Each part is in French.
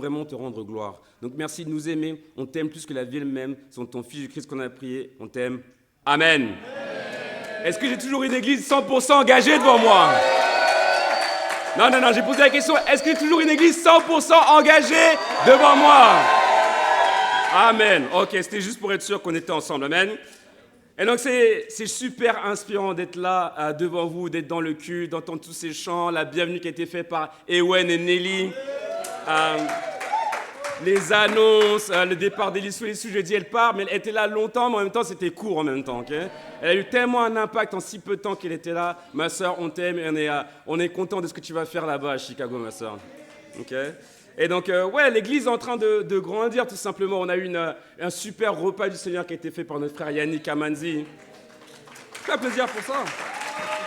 vraiment te rendre gloire. Donc merci de nous aimer. On t'aime plus que la vie elle-même. C'est en ton Fils Christ qu'on a prié. On t'aime. Amen. Est-ce que j'ai toujours une église 100% engagée devant moi? Non, j'ai posé la question. Est-ce que j'ai toujours une église 100% engagée devant moi? Amen. Ok, c'était juste pour être sûr qu'on était ensemble. Amen. Et donc, c'est super inspirant d'être là devant vous, d'être dans le culte, d'entendre tous ces chants, la bienvenue qui a été faite par Ewen et Nelly, les annonces, le départ d'Elissou. Elissou, je dis, elle part, mais elle était là longtemps, mais en même temps, c'était court en même temps. Okay? Elle a eu tellement un impact en si peu de temps qu'elle était là. Ma sœur, on t'aime et on est content de ce que tu vas faire là-bas à Chicago, ma sœur. Okay? Et donc, l'église est en train de grandir, tout simplement. On a eu un super repas du Seigneur qui a été fait par notre frère Yannick Amanzi. C'est un plaisir pour ça.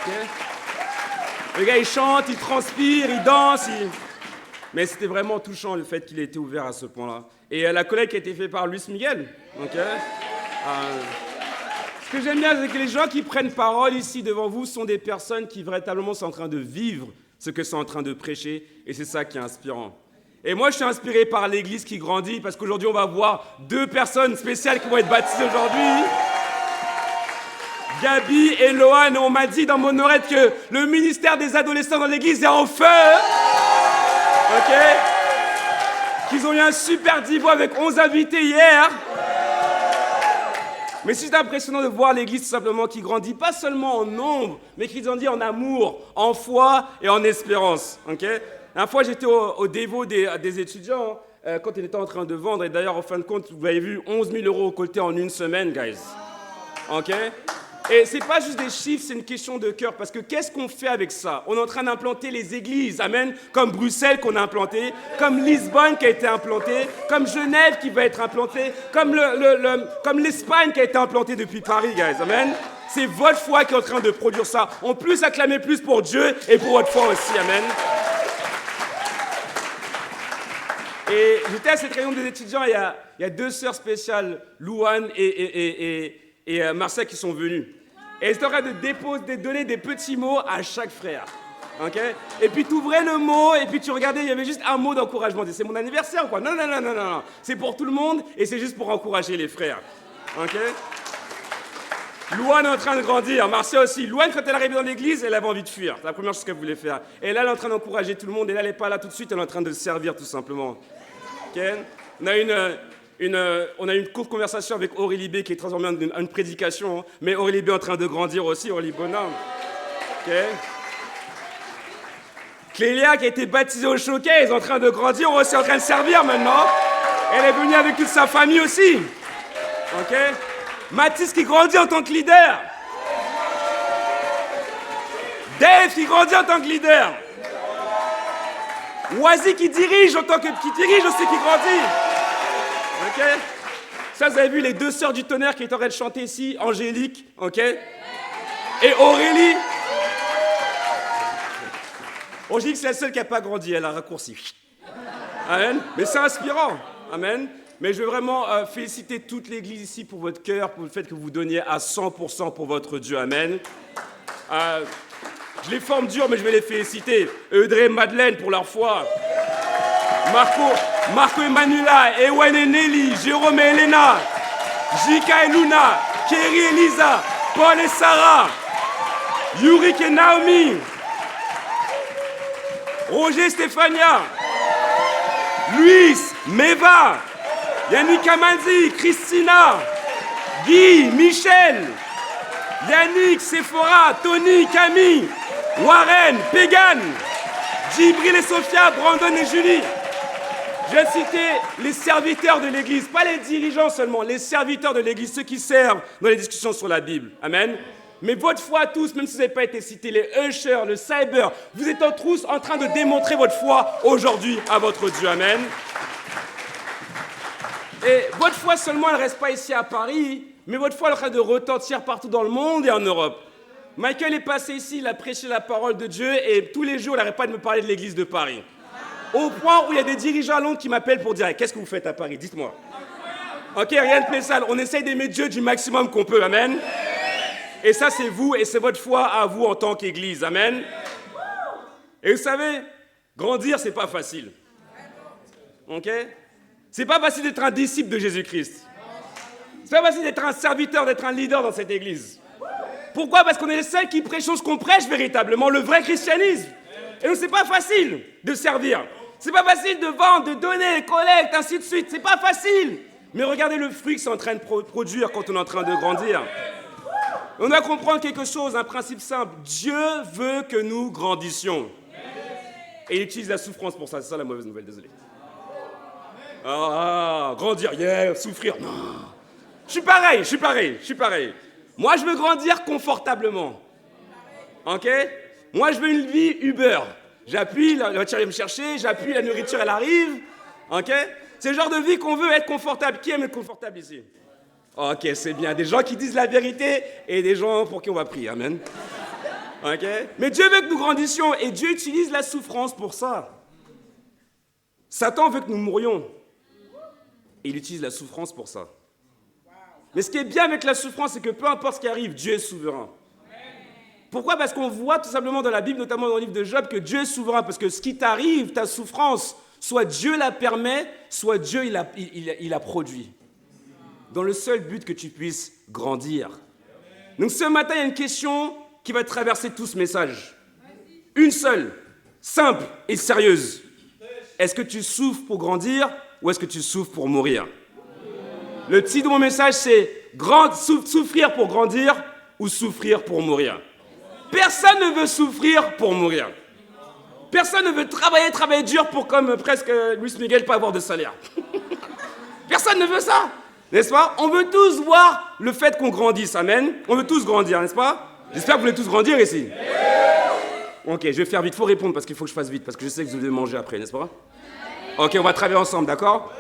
Okay. Le gars, il chante, il transpire, il danse. Mais c'était vraiment touchant, le fait qu'il ait été ouvert à ce point-là. Et la collègue qui a été faite par Luis Miguel. Okay. Ce que j'aime bien, c'est que les gens qui prennent parole ici devant vous sont des personnes qui véritablement sont en train de vivre ce que sont en train de prêcher. Et c'est ça qui est inspirant. Et moi, je suis inspiré par l'église qui grandit parce qu'aujourd'hui, on va voir 2 personnes spéciales qui vont être baptisées aujourd'hui. Gabi et Lohan, on m'a dit dans mon oreille que le ministère des adolescents dans l'église est en feu. Ok? Qu'ils ont eu un super divo avec 11 invités hier. Mais c'est impressionnant de voir l'église tout simplement qui grandit, pas seulement en nombre, mais qui grandit en amour, en foi et en espérance. Ok? La fois, j'étais au dévot des étudiants quand ils étaient en train de vendre. Et d'ailleurs, en fin de compte, vous avez vu 11 000 € récoltés en une semaine, guys. OK? Et ce n'est pas juste des chiffres, c'est une question de cœur. Parce que qu'est-ce qu'on fait avec ça? On est en train d'implanter les églises, amen, comme Bruxelles qu'on a implanté, comme Lisbonne qui a été implantée, comme Genève qui va être implantée, comme l'Espagne qui a été implantée depuis Paris, guys. Amen. C'est votre foi qui est en train de produire ça. On peut s'acclamer plus pour Dieu et pour votre foi aussi, amen. Et j'étais à cette réunion des étudiants, il y a 2 sœurs spéciales, Louane et Marseille, qui sont venues. Et elles étaient en train de donner des petits mots à chaque frère. Okay? Et puis tu ouvrais le mot, et puis tu regardais, il y avait juste un mot d'encouragement. C'est mon anniversaire, quoi. Non. C'est pour tout le monde, et c'est juste pour encourager les frères. Okay? Louane est en train de grandir, Marseille aussi. Louane, quand elle arrivait dans l'église, elle avait envie de fuir. C'est la première chose qu'elle voulait faire. Et là, elle est en train d'encourager tout le monde, et là, elle n'est pas là tout de suite, elle est en train de servir, tout simplement. Okay? On a une courte conversation avec Aurélie B qui est transformée en une prédication, hein. Mais Aurélie B est en train de grandir aussi, Aurélie Bonhomme. Okay? Clélia qui a été baptisée au showcase est en train de grandir, aussi en train de servir maintenant. Elle est venue avec toute sa famille aussi. Okay? Mathis qui grandit en tant que leader. Dave qui grandit en tant que leader. Wazi qui dirige aussi, qui grandit. Ok? Ça, vous avez vu les 2 sœurs du tonnerre qui étaient en train de chanter ici, Angélique, ok? Et Aurélie. Angélique, c'est la seule qui n'a pas grandi, elle a raccourci. Amen. Mais c'est inspirant. Amen. Mais je veux vraiment féliciter toute l'église ici pour votre cœur, pour le fait que vous donniez à 100% pour votre Dieu. Amen. Je les forme dur, mais je vais les féliciter. Eudré et Madeleine pour leur foi. Marco et Manula, Ewen et Nelly, Jérôme et Elena, Jika et Luna, Kerry et Lisa, Paul et Sarah, Yurik et Naomi, Roger et Stéphania, Luis, Meva, Yannick Amanzi, Christina, Guy, Michel, Yannick, Sephora, Tony, Camille, Warren, Pegan, Djibril et Sophia, Brandon et Julie. Je vais citer les serviteurs de l'Église, pas les dirigeants seulement, les serviteurs de l'Église, ceux qui servent dans les discussions sur la Bible. Amen. Mais votre foi à tous, même si vous n'avez pas été cités, les ushers, le cyber, vous êtes tous en train de démontrer votre foi aujourd'hui à votre Dieu. Amen. Et votre foi seulement, elle ne reste pas ici à Paris, mais votre foi elle est en train de retentir partout dans le monde et en Europe. Michael est passé ici, il a prêché la parole de Dieu et tous les jours, il n'arrête pas de me parler de l'église de Paris. Au point où il y a des dirigeants à Londres qui m'appellent pour dire « Qu'est-ce que vous faites à Paris? Dites-moi. » Ok, rien de spécial. On essaye d'aimer Dieu du maximum qu'on peut. Amen. Et ça, c'est vous et c'est votre foi à vous en tant qu'église. Amen. Et vous savez, grandir, c'est pas facile. Ok? C'est pas facile d'être un disciple de Jésus-Christ. C'est pas facile d'être un serviteur, d'être un leader dans cette église. Pourquoi? Parce qu'on est les seuls qui prêchons ce qu'on prêche véritablement, le vrai christianisme. Et donc c'est pas facile de servir. C'est pas facile de vendre, de donner, collecte, ainsi de suite. C'est pas facile. Mais regardez le fruit que c'est en train de produire quand on est en train de grandir. On doit comprendre quelque chose, un principe simple. Dieu veut que nous grandissions. Et il utilise la souffrance pour ça. C'est ça la mauvaise nouvelle, désolé. Grandir, souffrir, non. Je suis pareil. Moi, je veux grandir confortablement. Ok? Moi, je veux une vie Uber. J'appuie, la voiture vient me chercher, j'appuie, la nourriture, elle arrive. Ok? C'est le genre de vie qu'on veut être confortable. Qui aime être confortable ici? Ok, c'est bien. Des gens qui disent la vérité et des gens pour qui on va prier. Amen. Ok? Mais Dieu veut que nous grandissions et Dieu utilise la souffrance pour ça. Satan veut que nous mourions. Et il utilise la souffrance pour ça. Mais ce qui est bien avec la souffrance, c'est que peu importe ce qui arrive, Dieu est souverain. Pourquoi? Parce qu'on voit tout simplement dans la Bible, notamment dans le livre de Job, que Dieu est souverain. Parce que ce qui t'arrive, ta souffrance, soit Dieu la permet, soit Dieu il la produit. Dans le seul but que tu puisses grandir. Donc ce matin, il y a une question qui va traverser tout ce message. Une seule, simple et sérieuse. Est-ce que tu souffres pour grandir ou est-ce que tu souffres pour mourir? Le titre de mon message, c'est souffrir pour grandir ou souffrir pour mourir. Personne ne veut souffrir pour mourir. Personne ne veut travailler dur pour, comme presque Luis Miguel, pas avoir de salaire. Personne ne veut ça, n'est-ce pas? On veut tous voir le fait qu'on grandisse, amen. On veut tous grandir, n'est-ce pas? J'espère que vous voulez tous grandir ici. Ok, je vais faire vite, il faut répondre parce qu'il faut que je fasse vite, parce que je sais que vous devez manger après, n'est-ce pas? Ok, on va travailler ensemble, d'accord?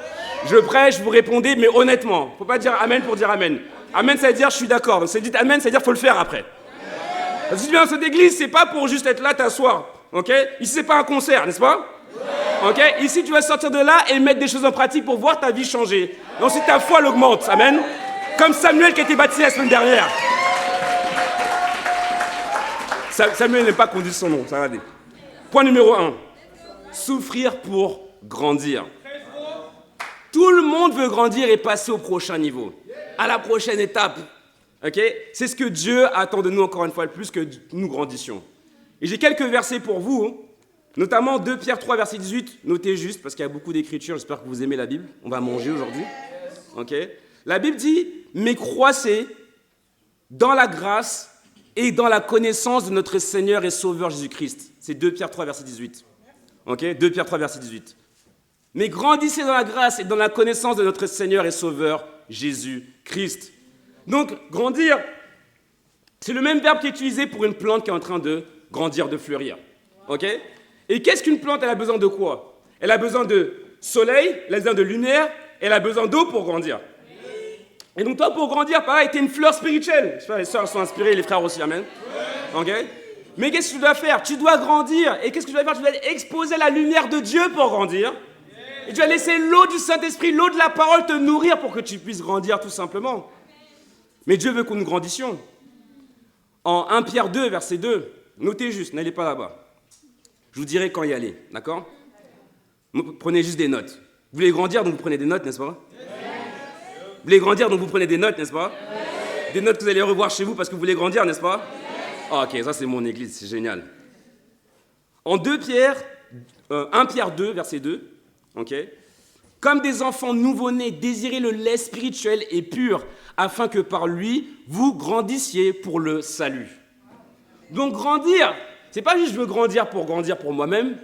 Je prêche, vous répondez, mais honnêtement. Il ne faut pas dire amen pour dire amen. Amen, ça veut dire je suis d'accord. Donc, si vous dites amen, ça veut dire qu'il faut le faire après. Parce que si tu viens dans cette église, c'est pas pour juste être là, t'asseoir. Ok? Ici, c'est pas un concert, n'est-ce pas? Ok? Ici, tu vas sortir de là et mettre des choses en pratique pour voir ta vie changer. Et ensuite, ta foi l'augmente. Amen? Comme Samuel qui a été baptisé la semaine dernière. Samuel n'est pas qu'on dise son nom, ça va aller. Point numéro 1. Souffrir pour grandir. Tout le monde veut grandir et passer au prochain niveau, à la prochaine étape. Okay? C'est ce que Dieu attend de nous encore une fois de plus, que nous grandissions. Et j'ai quelques versets pour vous, notamment 2 Pierre 3, verset 18. Notez juste, parce qu'il y a beaucoup d'écritures, j'espère que vous aimez la Bible. On va manger aujourd'hui. Okay? La Bible dit « Mais croissez dans la grâce et dans la connaissance de notre Seigneur et Sauveur Jésus-Christ. » C'est 2 Pierre 3, verset 18. Okay? 2 Pierre 3, verset 18. Mais grandissez dans la grâce et dans la connaissance de notre Seigneur et Sauveur, Jésus-Christ. Donc, grandir, c'est le même verbe qui est utilisé pour une plante qui est en train de grandir, de fleurir. Ok? Et qu'est-ce qu'une plante? Elle a besoin de quoi? Elle a besoin de soleil, elle a besoin de lumière, elle a besoin d'eau pour grandir. Et donc, toi, pour grandir, pareil, t'es une fleur spirituelle. J'espère que les sœurs sont inspirées, les frères aussi, amen. Ok? Mais qu'est-ce que tu dois faire? Tu dois grandir. Et qu'est-ce que tu dois faire? Tu dois exposer la lumière de Dieu pour grandir. Et tu vas laisser l'eau du Saint-Esprit, l'eau de la parole te nourrir pour que tu puisses grandir tout simplement. Mais Dieu veut que nous grandissions. En 1 Pierre 2, verset 2, notez juste, n'allez pas là-bas. Je vous dirai quand y aller, d'accord? Prenez juste des notes. Vous voulez grandir, donc vous prenez des notes, n'est-ce pas? Vous voulez grandir, donc vous prenez des notes, n'est-ce pas? Des notes que vous allez revoir chez vous parce que vous voulez grandir, n'est-ce pas? Ok, ça c'est mon église, c'est génial. En 1 Pierre 2, verset 2, okay. Comme des enfants nouveau-nés, désirez le lait spirituel et pur, afin que par lui, vous grandissiez pour le salut. Donc grandir, c'est pas juste je veux grandir pour moi-même.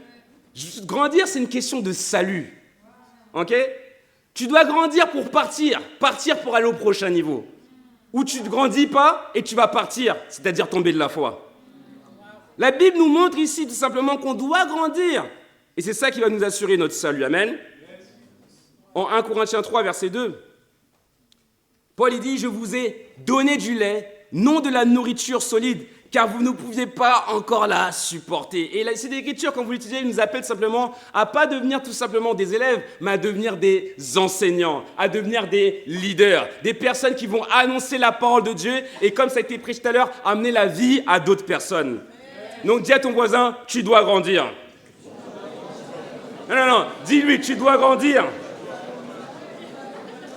Grandir, c'est une question de salut. Ok? Tu dois grandir pour partir pour aller au prochain niveau. Ou tu ne grandis pas et tu vas partir, c'est-à-dire tomber de la foi. La Bible nous montre ici tout simplement qu'on doit grandir. Et c'est ça qui va nous assurer notre salut. Amen. En 1 Corinthiens 3, verset 2, Paul il dit « Je vous ai donné du lait, non de la nourriture solide, car vous ne pouviez pas encore la supporter. » Et là, c'est l'écriture, quand vous l'utilisez, il nous appelle simplement à pas devenir tout simplement des élèves, mais à devenir des enseignants, à devenir des leaders, des personnes qui vont annoncer la parole de Dieu et, comme ça a été prêché tout à l'heure, amener la vie à d'autres personnes. Donc dis à ton voisin, tu dois grandir. Non. Dis-lui, tu dois grandir.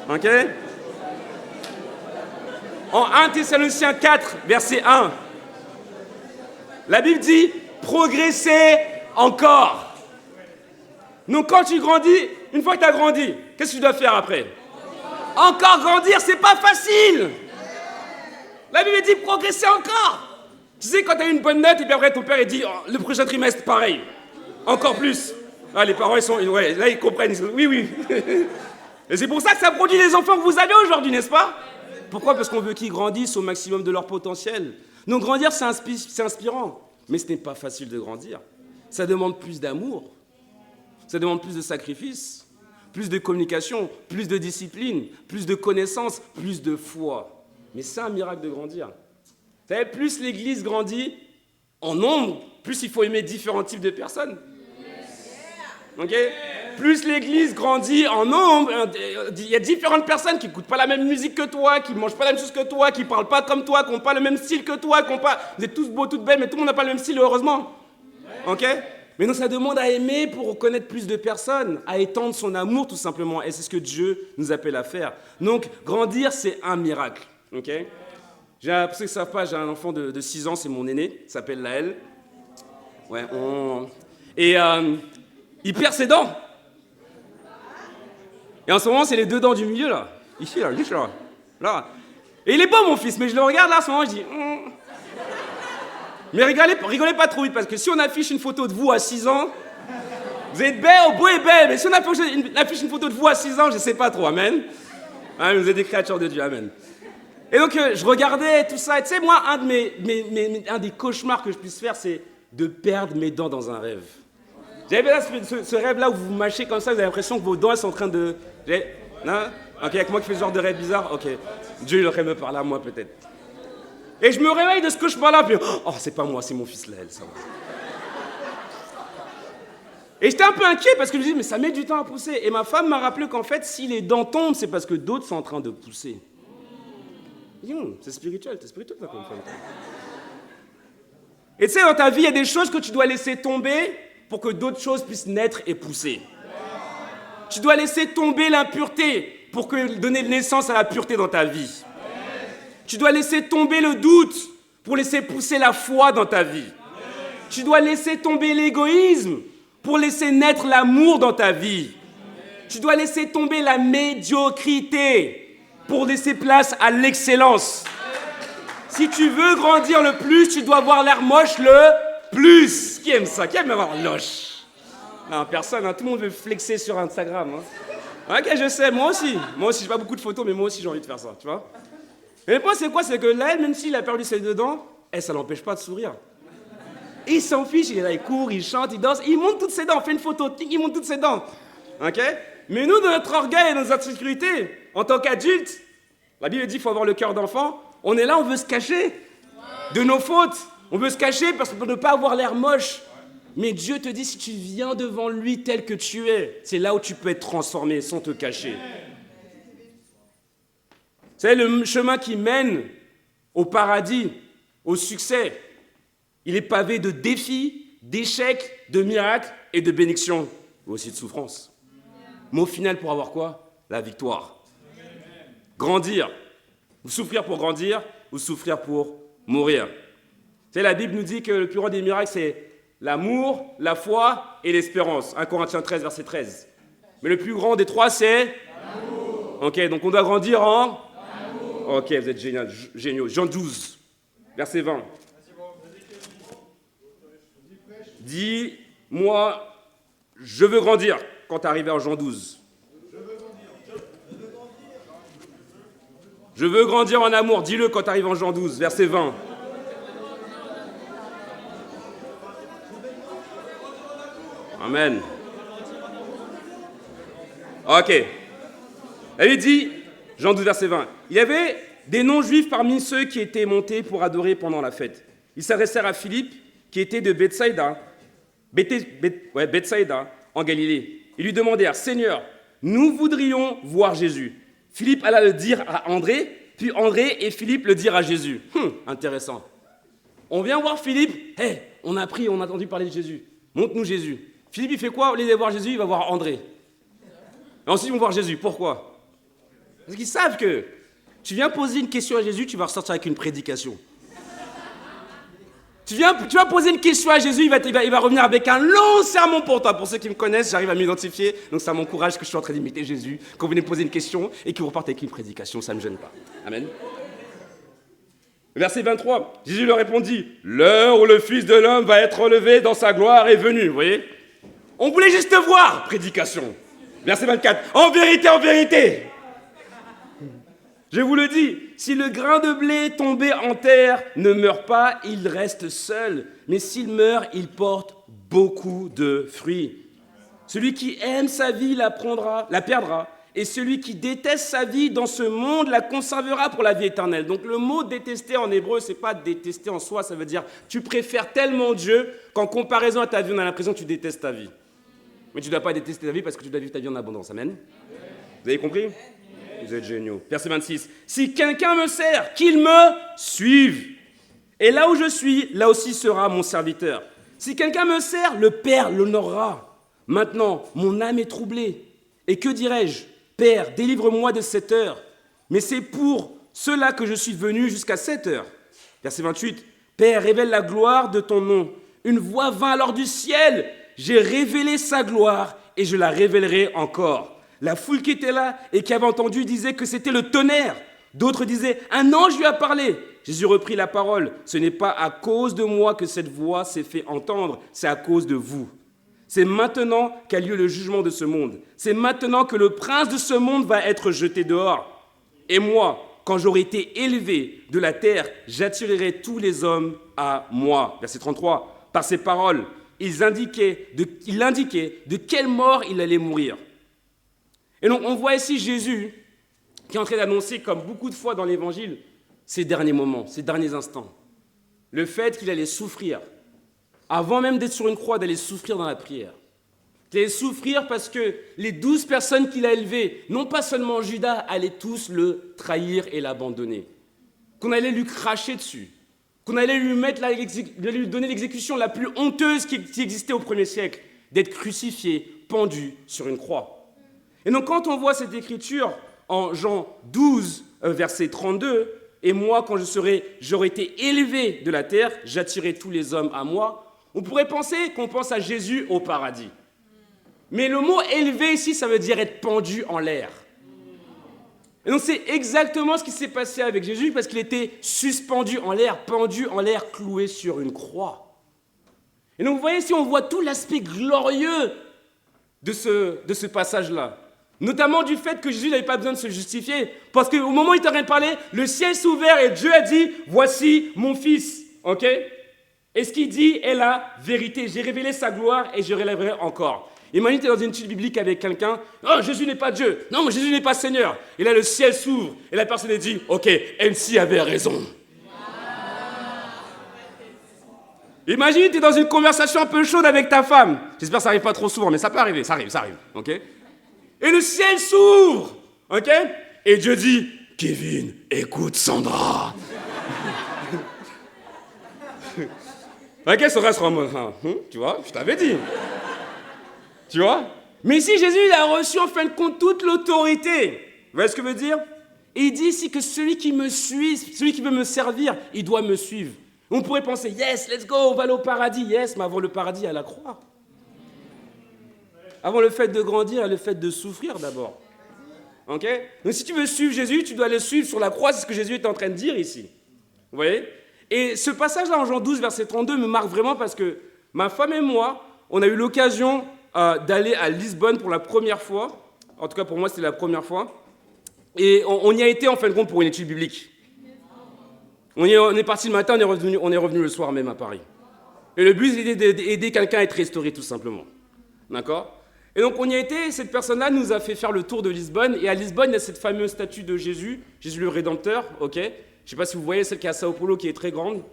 Ok? En 1 Thessaloniciens 4, verset 1, la Bible dit « progressez encore ». Donc quand tu grandis, une fois que tu as grandi, qu'est-ce que tu dois faire après? Encore grandir, c'est pas facile. La Bible dit « progressez encore ». Tu sais, quand tu as une bonne note, et puis après ton père il dit oh, « le prochain trimestre, pareil, encore plus ». Ah, les parents, là ils comprennent, ils disent « oui ». Et c'est pour ça que ça produit les enfants que vous avez aujourd'hui, n'est-ce pas? Pourquoi? Parce qu'on veut qu'ils grandissent au maximum de leur potentiel. Donc grandir, c'est inspirant. Mais ce n'est pas facile de grandir. Ça demande plus d'amour. Ça demande plus de sacrifices, plus de communication, plus de discipline, plus de connaissances, plus de foi. Mais c'est un miracle de grandir. Vous savez, plus l'Église grandit en nombre, plus il faut aimer différents types de personnes. Ok? Plus l'Église grandit en nombre, il y a différentes personnes qui n'écoutent pas la même musique que toi, qui ne mangent pas la même chose que toi, qui ne parlent pas comme toi, qui n'ont pas le même style que toi, vous êtes tous beaux, toutes belles, mais tout le monde n'a pas le même style, heureusement. Ok? Mais donc ça demande à aimer pour connaître plus de personnes, à étendre son amour tout simplement, et c'est ce que Dieu nous appelle à faire. Donc grandir, c'est un miracle. Ok? Pour ceux qui ne savent pas, j'ai un enfant de 6 ans, c'est mon aîné, il s'appelle Laël. Ouais, Et il perd ses dents. Et en ce moment, c'est les 2 dents du milieu, là. Ici, là. Et il est beau, mon fils, mais je le regarde, là, en ce moment, je dis... Mais rigolez pas trop vite, parce que si on affiche une photo de vous à 6 ans, vous êtes beau et belle, mais si on affiche une photo de vous à 6 ans, je ne sais pas trop, amen. Hein, vous êtes des créatures de Dieu, amen. Et donc, je regardais tout ça, et tu sais, moi, un des cauchemars que je puisse faire, c'est de perdre mes dents dans un rêve. J'avais ce rêve-là où vous vous mâchez comme ça, vous avez l'impression que vos dents sont en train de... Non? Ok, avec moi qui fais ce genre de rêve bizarre? Ok. Dieu, il aurait me parler à moi, peut-être. Et je me réveille de ce cauchemar-là, puis... Oh, c'est pas moi, c'est mon fils Laël, ça va. Et j'étais un peu inquiet, parce que je me dis, mais ça met du temps à pousser. Et ma femme m'a rappelé qu'en fait, si les dents tombent, c'est parce que d'autres sont en train de pousser. Je dis, c'est spirituel, t'es spirituel, toi, comme femme. Et tu sais, dans ta vie, il y a des choses que tu dois laisser tomber pour que d'autres choses puissent naître et pousser. Tu dois laisser tomber l'impureté pour donner naissance à la pureté dans ta vie. Tu dois laisser tomber le doute pour laisser pousser la foi dans ta vie. Tu dois laisser tomber l'égoïsme pour laisser naître l'amour dans ta vie. Tu dois laisser tomber la médiocrité pour laisser place à l'excellence. Si tu veux grandir le plus, tu dois avoir l'air moche le plus. Qui aime ça? Qui aime avoir loche? Non, personne, hein. Tout le monde veut flexer sur Instagram. Hein. Ok, je sais, moi aussi, j'ai pas beaucoup de photos, mais moi aussi j'ai envie de faire ça, tu vois. Mais le point c'est quoi? C'est que là, même s'il a perdu ses 2 dents, ça l'empêche pas de sourire. Il s'en fiche, il est là, il court, il chante, il danse, il monte toutes ses dents, on fait une photo, il monte toutes ses dents. Ok? Mais nous, dans notre orgueil et dans notre insécurité, en tant qu'adultes, la Bible dit qu'il faut avoir le cœur d'enfant, on est là, on veut se cacher de nos fautes. On veut se cacher parce qu'on peut ne pas avoir l'air moche. Mais Dieu te dit, si tu viens devant lui tel que tu es, c'est là où tu peux être transformé sans te cacher. C'est le chemin qui mène au paradis, au succès. Il est pavé de défis, d'échecs, de miracles et de bénédictions, mais aussi de souffrances. Mais au final, pour avoir quoi? La victoire. Grandir. Ou souffrir pour grandir, ou souffrir pour mourir. C'est la Bible nous dit que le plus grand des miracles, c'est l'amour, la foi et l'espérance. 1 Corinthiens 13, verset 13. Mais le plus grand des 3, c'est l'amour. Ok, donc on doit grandir en l'amour. Ok, vous êtes géniaux. Jean 12, verset 20. Dis-moi, je veux grandir quand tu arrives en Jean 12. Je veux grandir en amour. Dis-le quand tu arrives en Jean 12, verset 20. Amen. Ok. Elle dit, Jean 12, verset 20. Il y avait des non-juifs parmi ceux qui étaient montés pour adorer pendant la fête. Ils s'adressèrent à Philippe, qui était de Bethsaïda, en Galilée. Ils lui demandèrent, Seigneur, nous voudrions voir Jésus. Philippe alla le dire à André, puis André et Philippe le dirent à Jésus. Intéressant. On vient voir Philippe. On a entendu parler de Jésus. Montre-nous Jésus. Philippe, il fait quoi? Au lieu d'aller voir Jésus, il va voir André. Et ensuite, ils vont voir Jésus. Pourquoi? Parce qu'ils savent que tu viens poser une question à Jésus, tu vas ressortir avec une prédication. Tu vas poser une question à Jésus, il va revenir avec un long sermon pour toi. Pour ceux qui me connaissent, j'arrive à m'identifier, donc ça m'encourage que je suis en train d'imiter Jésus. Quand vous venez me poser une question et qu'il reparte avec une prédication, ça ne me gêne pas. Amen. Verset 23, Jésus leur répondit, « L'heure où le Fils de l'homme va être relevé dans sa gloire est venue. » Vous voyez? On voulait juste te voir, prédication. Verset 24, « En vérité, je vous le dis, si le grain de blé tombé en terre ne meurt pas, il reste seul. Mais s'il meurt, il porte beaucoup de fruits. Celui qui aime sa vie la perdra. Et celui qui déteste sa vie dans ce monde la conservera pour la vie éternelle. » Donc le mot détester en hébreu, c'est pas détester en soi, ça veut dire tu préfères tellement Dieu qu'en comparaison à ta vie, on a l'impression que tu détestes ta vie. Mais tu ne dois pas détester ta vie parce que tu dois vivre ta vie en abondance. Amen. Vous avez compris? Vous êtes géniaux. Verset 26. « Si quelqu'un me sert, qu'il me suive. Et là où je suis, là aussi sera mon serviteur. Si quelqu'un me sert, le Père l'honorera. Maintenant, mon âme est troublée. Et que dirais-je? Père, délivre-moi de cette heure. Mais c'est pour cela que je suis venu jusqu'à cette heure. » Verset 28. « Père, révèle la gloire de ton nom. Une voix vint alors du ciel. J'ai révélé sa gloire et je la révélerai encore. » La foule qui était là et qui avait entendu disait que c'était le tonnerre. D'autres disaient, un ange lui a parlé. Jésus reprit la parole. Ce n'est pas à cause de moi que cette voix s'est fait entendre, c'est à cause de vous. C'est maintenant qu'a lieu le jugement de ce monde. C'est maintenant que le prince de ce monde va être jeté dehors. Et moi, quand j'aurai été élevé de la terre, j'attirerai tous les hommes à moi. Verset 33. Par ces paroles, il indiquait de quelle mort il allait mourir. Et donc, on voit ici Jésus qui est en train d'annoncer, comme beaucoup de fois dans l'Évangile, ces derniers moments, ces derniers instants. Le fait qu'il allait souffrir, avant même d'être sur une croix, d'aller souffrir dans la prière. Qu'il allait souffrir parce que les 12 personnes qu'il a élevées, non pas seulement Judas, allaient tous le trahir et l'abandonner. Qu'on allait lui cracher dessus. Qu'on allait lui donner l'exécution la plus honteuse qui existait au 1er siècle, d'être crucifié, pendu sur une croix. Et donc, quand on voit cette écriture en Jean 12, verset 32, « Et moi, quand j'aurai été élevé de la terre, j'attirerai tous les hommes à moi », on pourrait penser qu'on pense à Jésus au paradis. Mais le mot « élevé » ici, ça veut dire être pendu en l'air. Et donc, c'est exactement ce qui s'est passé avec Jésus, parce qu'il était suspendu en l'air, pendu en l'air, cloué sur une croix. Et donc, vous voyez, ici, on voit tout l'aspect glorieux de ce passage-là. Notamment du fait que Jésus n'avait pas besoin de se justifier. Parce qu'au moment où il est en train de parler, le ciel s'est ouvert et Dieu a dit « Voici mon fils. » Ok? Et ce qu'il dit est la vérité. J'ai révélé sa gloire et je relèverai encore. Imagine, tu es dans une étude biblique avec quelqu'un. « Oh, Jésus n'est pas Dieu. Non, Jésus n'est pas Seigneur. » Et là, le ciel s'ouvre et la personne dit « Ok, MC avait raison. » Imagine, tu es dans une conversation un peu chaude avec ta femme. J'espère que ça n'arrive pas trop souvent, mais ça peut arriver, ça arrive. Ok? Et le ciel s'ouvre, ok? Et Dieu dit, Kevin, écoute Sandra. Ok, Sandra sera en mode, tu vois, je t'avais dit. Tu vois? Mais ici, Jésus, il a reçu en fin de compte toute l'autorité. Vous voyez ce que je veux dire? Et il dit ici que celui qui me suit, celui qui veut me servir, il doit me suivre. On pourrait penser, yes, let's go, on va aller au paradis. Yes, mais avant le paradis, il y a la croix. Avant le fait de grandir, il y a le fait de souffrir d'abord. Ok? Donc si tu veux suivre Jésus, tu dois le suivre sur la croix, c'est ce que Jésus est en train de dire ici. Vous voyez? Et ce passage-là en Jean 12, verset 32, me marque vraiment parce que ma femme et moi, on a eu l'occasion d'aller à Lisbonne pour la première fois. En tout cas, pour moi, c'était la première fois. Et on y a été, en fin de compte, pour une étude biblique. On est parti le matin, on est revenu le soir même à Paris. Et le but, c'était d'aider quelqu'un à être restauré, tout simplement. D'accord? Et donc, on y a été, cette personne-là nous a fait faire le tour de Lisbonne. Et à Lisbonne, il y a cette fameuse statue de Jésus, Jésus le Rédempteur, ok? Je ne sais pas si vous voyez celle qui est à Sao Paulo, qui est très grande.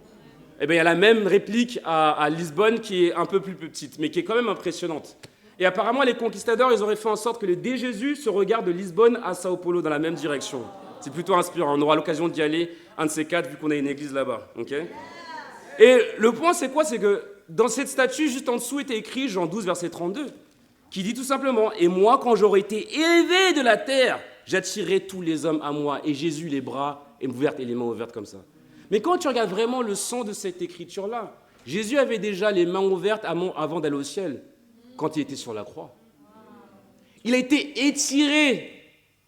Eh bien, il y a la même réplique à Lisbonne, qui est un peu plus petite, mais qui est quand même impressionnante. Et apparemment, les conquistadors, ils auraient fait en sorte que le dé Jésus se regarde de Lisbonne à Sao Paulo, dans la même direction. C'est plutôt inspirant. On aura l'occasion d'y aller, un de ces quatre, vu qu'on a une église là-bas, ok? Et le point, c'est quoi? C'est que dans cette statue, juste en dessous, était écrit Jean 12, verset 32, qui dit tout simplement « Et moi, quand j'aurai été élevé de la terre, j'attirerai tous les hommes à moi. » Et Jésus, les bras ouverts et les mains ouvertes comme ça. Mais quand tu regardes vraiment le sens de cette écriture-là, Jésus avait déjà les mains ouvertes avant d'aller au ciel, quand il était sur la croix. Il a été étiré,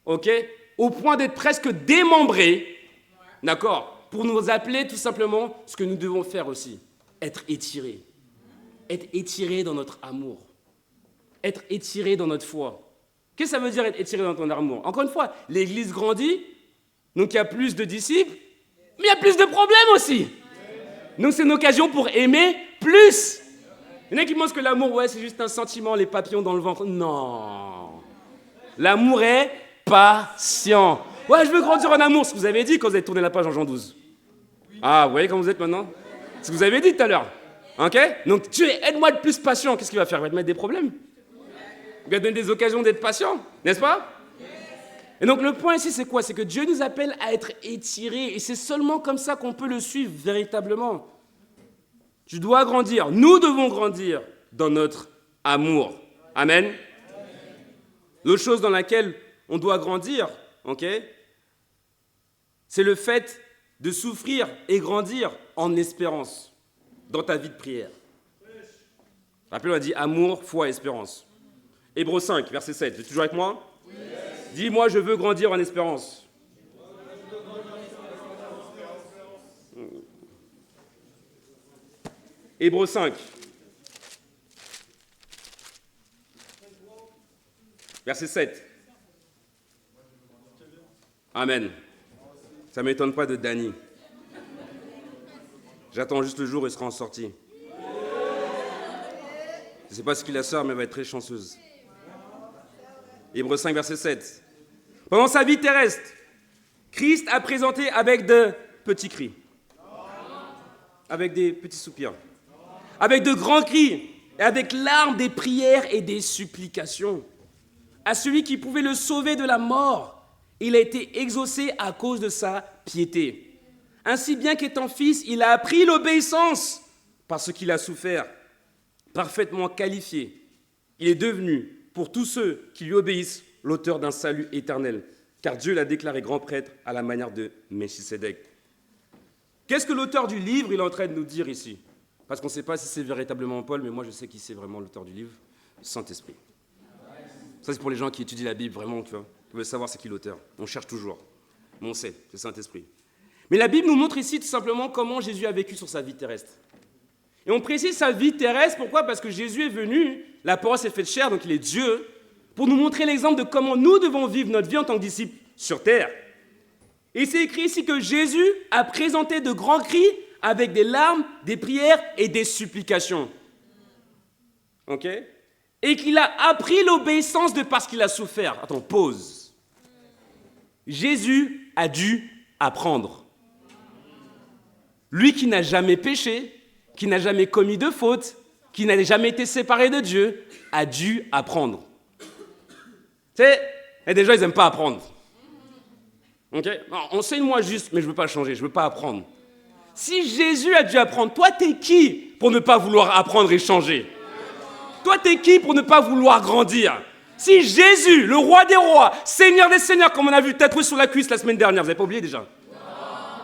ok, au point d'être presque démembré, d'accord, pour nous appeler tout simplement ce que nous devons faire aussi, être étiré. Être étiré dans notre amour. Être étiré dans notre foi. Qu'est-ce que ça veut dire être étiré dans ton amour? Encore une fois, l'Église grandit, donc il y a plus de disciples, mais il y a plus de problèmes aussi. Donc c'est une occasion pour aimer plus. Il y en a qui pensent que l'amour, ouais, c'est juste un sentiment, les papillons dans le ventre. Non. L'amour est patient. Ouais, je veux grandir en amour, ce que vous avez dit quand vous avez tourné la page en Jean 12. Ah, vous voyez comment vous êtes maintenant? Ce que vous avez dit tout à l'heure. Ok? Donc Dieu, aide-moi de plus patient. Qu'est-ce qu'il va faire? Il va te mettre des problèmes. Il va te donner des occasions d'être patient, n'est-ce pas? Et donc le point ici, c'est quoi? C'est que Dieu nous appelle à être étirés. Et c'est seulement comme ça qu'on peut le suivre véritablement. Tu dois grandir. Nous devons grandir dans notre amour. Amen. L'autre chose dans laquelle on doit grandir, ok, c'est le fait de souffrir et grandir en espérance dans ta vie de prière. Rappelez-vous, on a dit amour, foi, espérance. Hébreux 5, verset 7. Vous êtes toujours avec moi? Oui. Dis-moi, je veux grandir en espérance. Hébreux 5. Verset 7. Amen. Ça ne m'étonne pas de Dany. J'attends juste le jour où il sera en sortie. Je ne sais pas ce qu'il a sort, mais elle va être très chanceuse. Hébreux 5, verset 7. Pendant sa vie terrestre, Christ a présenté avec de petits cris, avec des petits soupirs, avec de grands cris, et avec larmes des prières et des supplications. À celui qui pouvait le sauver de la mort, il a été exaucé à cause de sa piété. Ainsi bien qu'étant fils, il a appris l'obéissance parce qu'il a souffert. Parfaitement qualifié, il est devenu, pour tous ceux qui lui obéissent, l'auteur d'un salut éternel, car Dieu l'a déclaré grand prêtre à la manière de Melchisédek. Qu'est-ce que l'auteur du livre est en train de nous dire ici? Parce qu'on ne sait pas si c'est véritablement Paul, mais moi je sais qui c'est vraiment l'auteur du livre, Saint-Esprit. Ça c'est pour les gens qui étudient la Bible, vraiment, tu vois, qui veulent savoir c'est qui l'auteur. On cherche toujours, mais on sait, c'est Saint-Esprit. Mais la Bible nous montre ici tout simplement comment Jésus a vécu sur sa vie terrestre. Et on précise sa vie terrestre, pourquoi? Parce que Jésus est venu, la parole s'est faite chair, donc il est Dieu, pour nous montrer l'exemple de comment nous devons vivre notre vie en tant que disciples sur terre. Et c'est écrit ici que Jésus a présenté de grands cris avec des larmes, des prières et des supplications. Ok? Et qu'il a appris l'obéissance de parce qu'il a souffert. Attends, pause. Jésus a dû apprendre. Lui qui n'a jamais péché, qui n'a jamais commis de faute, qui n'a jamais été séparé de Dieu, a dû apprendre. Tu sais, il y a des gens, ils n'aiment pas apprendre. Okay? Enseigne-moi juste, mais je ne veux pas changer, je ne veux pas apprendre. Si Jésus a dû apprendre, toi, t'es qui pour ne pas vouloir apprendre et changer? Toi, t'es qui pour ne pas vouloir grandir? Si Jésus, le roi des rois, Seigneur des seigneurs, comme on a vu tatoué sur la cuisse la semaine dernière, vous n'avez pas oublié déjà?